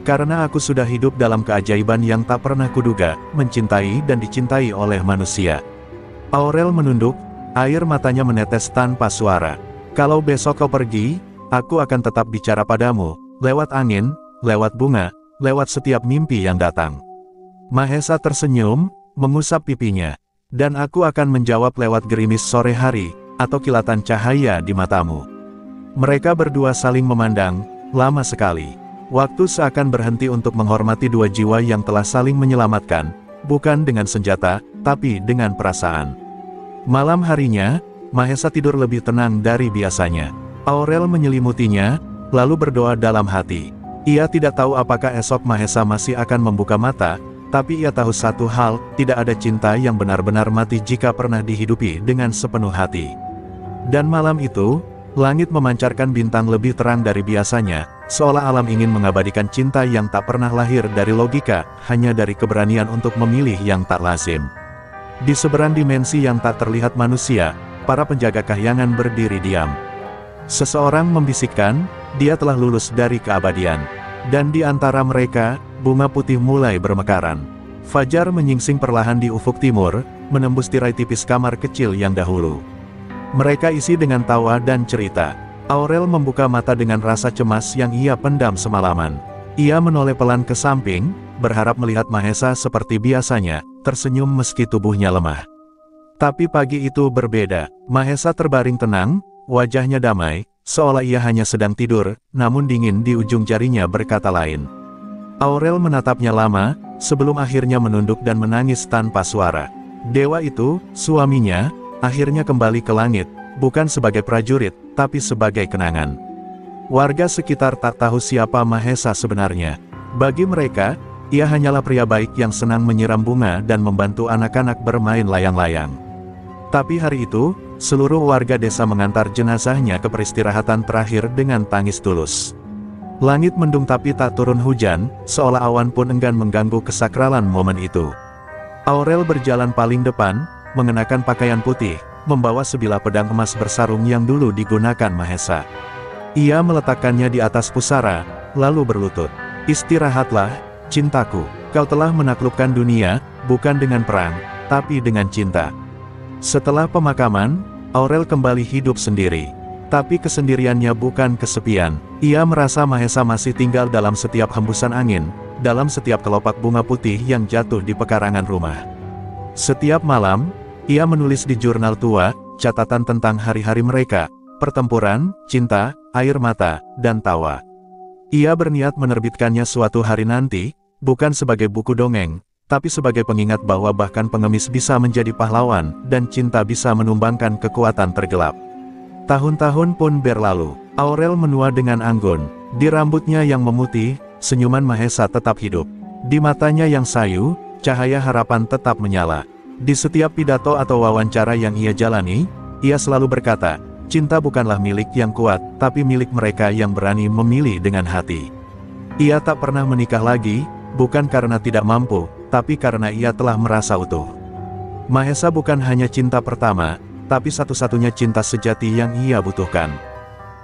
Karena aku sudah hidup dalam keajaiban yang tak pernah kuduga, mencintai dan dicintai oleh manusia. Aurel menunduk, air matanya menetes tanpa suara. Kalau besok kau pergi, aku akan tetap bicara padamu, lewat angin, lewat bunga, lewat setiap mimpi yang datang. Mahesa tersenyum, mengusap pipinya. Dan aku akan menjawab lewat gerimis sore hari, atau kilatan cahaya di matamu. Mereka berdua saling memandang, lama sekali. Waktu seakan berhenti untuk menghormati dua jiwa yang telah saling menyelamatkan, bukan dengan senjata, tapi dengan perasaan. Malam harinya, Mahesa tidur lebih tenang dari biasanya. Aurel menyelimutinya, lalu berdoa dalam hati. Ia tidak tahu apakah esok Mahesa masih akan membuka mata, tapi ia tahu satu hal, tidak ada cinta yang benar-benar mati jika pernah dihidupi dengan sepenuh hati. Dan malam itu, langit memancarkan bintang lebih terang dari biasanya, seolah alam ingin mengabadikan cinta yang tak pernah lahir dari logika, hanya dari keberanian untuk memilih yang tak lazim. Di seberang dimensi yang tak terlihat manusia, para penjaga kahyangan berdiri diam. Seseorang membisikkan, dia telah lulus dari keabadian. Dan di antara mereka, bunga putih mulai bermekaran. Fajar menyingsing perlahan di ufuk timur, menembus tirai tipis kamar kecil yang dahulu. Mereka isi dengan tawa dan cerita. Aurel membuka mata dengan rasa cemas yang ia pendam semalaman. Ia menoleh pelan ke samping, berharap melihat Mahesa seperti biasanya, tersenyum meski tubuhnya lemah. Tapi pagi itu berbeda. Mahesa terbaring tenang, wajahnya damai, seolah ia hanya sedang tidur, namun dingin di ujung jarinya berkata lain. Aurel menatapnya lama, sebelum akhirnya menunduk dan menangis tanpa suara. Dewa itu, suaminya, akhirnya kembali ke langit, bukan sebagai prajurit, tapi sebagai kenangan. Warga sekitar tak tahu siapa Mahesa sebenarnya. Bagi mereka, ia hanyalah pria baik yang senang menyiram bunga dan membantu anak-anak bermain layang-layang. Tapi hari itu, seluruh warga desa mengantar jenazahnya ke peristirahatan terakhir dengan tangis tulus. Langit mendung tapi tak turun hujan, seolah awan pun enggan mengganggu kesakralan momen itu. Aurel berjalan paling depan, mengenakan pakaian putih, membawa sebilah pedang emas bersarung yang dulu digunakan Mahesa. Ia meletakkannya di atas pusara, lalu berlutut. "Istirahatlah, cintaku. Kau telah menaklukkan dunia, bukan dengan perang, tapi dengan cinta." Setelah pemakaman, Aurel kembali hidup sendiri. Tapi kesendiriannya bukan kesepian. Ia merasa Mahesa masih tinggal dalam setiap hembusan angin, dalam setiap kelopak bunga putih yang jatuh di pekarangan rumah. Setiap malam, ia menulis di jurnal tua, catatan tentang hari-hari mereka, pertempuran, cinta, air mata, dan tawa. Ia berniat menerbitkannya suatu hari nanti, bukan sebagai buku dongeng, tapi sebagai pengingat bahwa bahkan pengemis bisa menjadi pahlawan, dan cinta bisa menumbangkan kekuatan tergelap. Tahun-tahun pun berlalu. Aurel menua dengan anggun. Di rambutnya yang memutih, senyuman Mahesa tetap hidup. Di matanya yang sayu, cahaya harapan tetap menyala. Di setiap pidato atau wawancara yang ia jalani, ia selalu berkata, cinta bukanlah milik yang kuat, tapi milik mereka yang berani memilih dengan hati. Ia tak pernah menikah lagi, bukan karena tidak mampu, tapi karena ia telah merasa utuh. Mahesa bukan hanya cinta pertama, tapi satu-satunya cinta sejati yang ia butuhkan.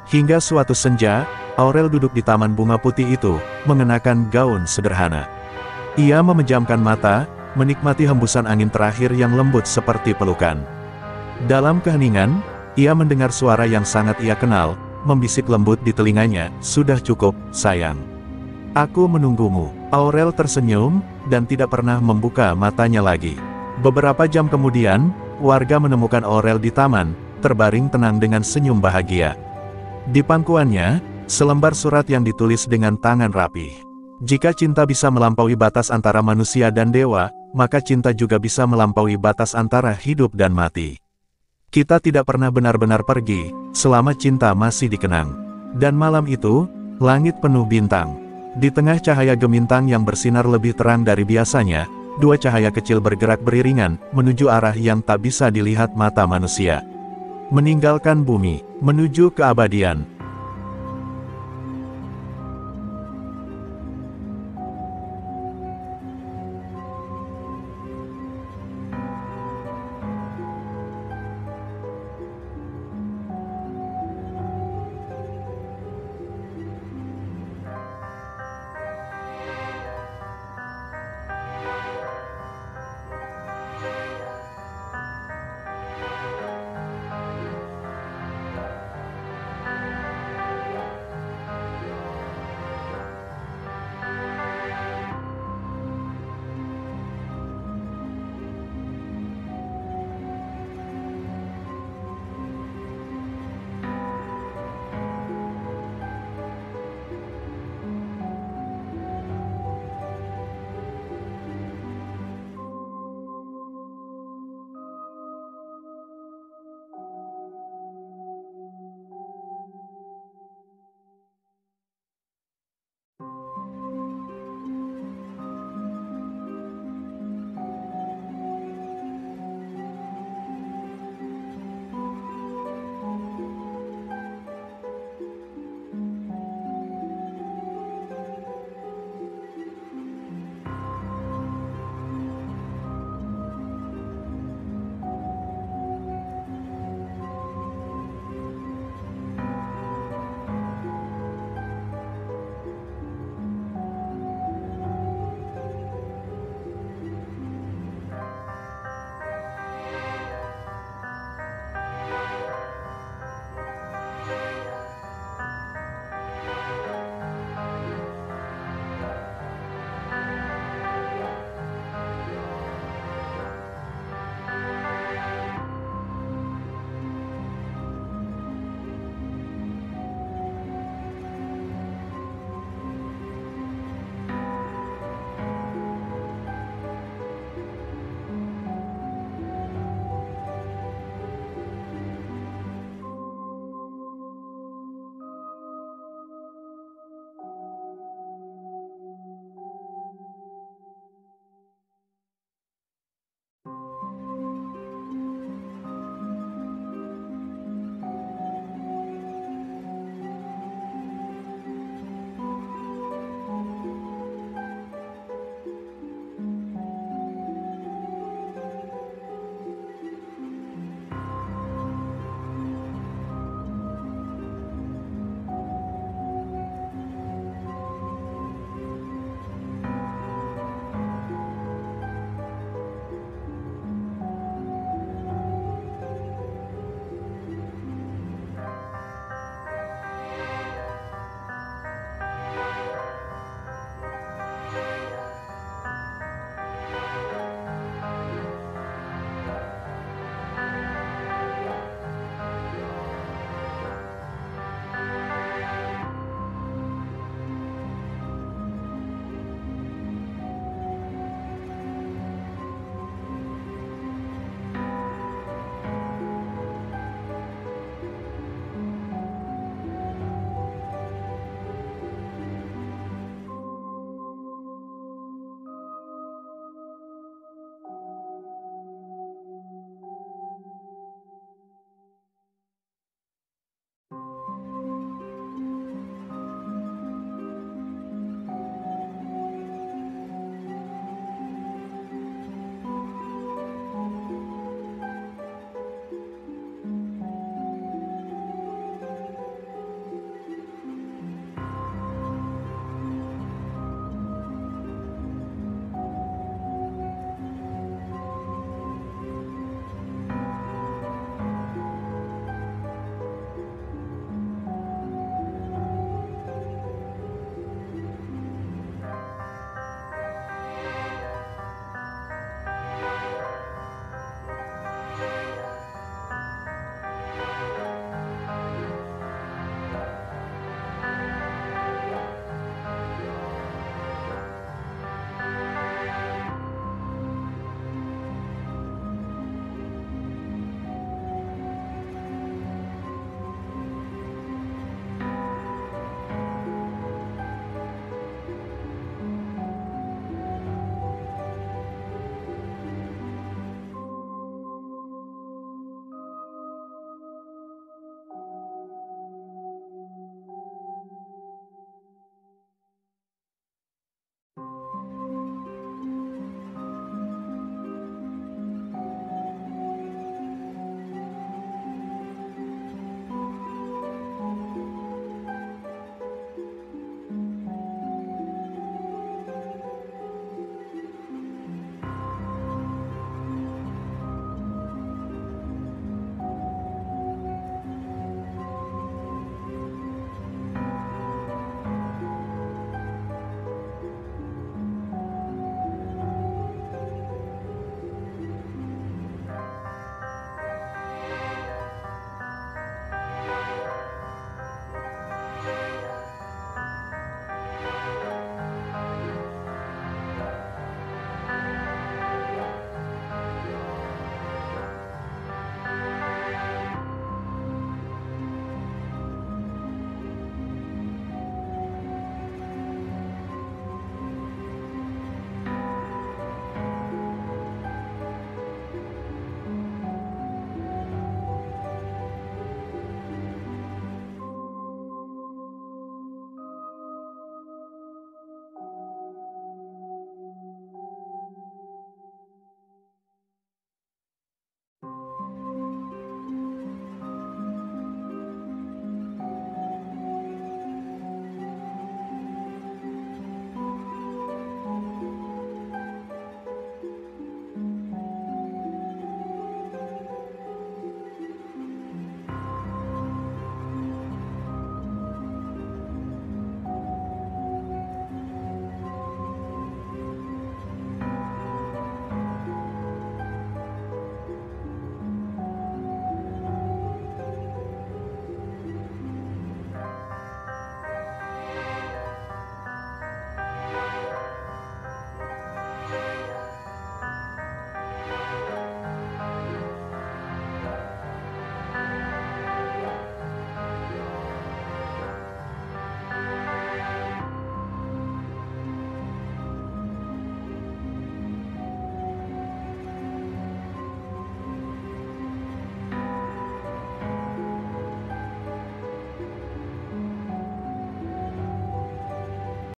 Hingga suatu senja, Aurel duduk di taman bunga putih itu, mengenakan gaun sederhana. Ia memejamkan mata, menikmati hembusan angin terakhir yang lembut seperti pelukan. Dalam keheningan, ia mendengar suara yang sangat ia kenal, membisik lembut di telinganya, "Sudah cukup, sayang. Aku menunggumu." Aurel tersenyum, dan tidak pernah membuka matanya lagi. Beberapa jam kemudian, warga menemukan Aurel di taman, terbaring tenang dengan senyum bahagia. Di pangkuannya, selembar surat yang ditulis dengan tangan rapih. Jika cinta bisa melampaui batas antara manusia dan dewa, maka cinta juga bisa melampaui batas antara hidup dan mati. Kita tidak pernah benar-benar pergi, selama cinta masih dikenang. Dan malam itu, langit penuh bintang. Di tengah cahaya gemintang yang bersinar lebih terang dari biasanya, dua cahaya kecil bergerak beriringan, menuju arah yang tak bisa dilihat mata manusia. Meninggalkan bumi, menuju keabadian.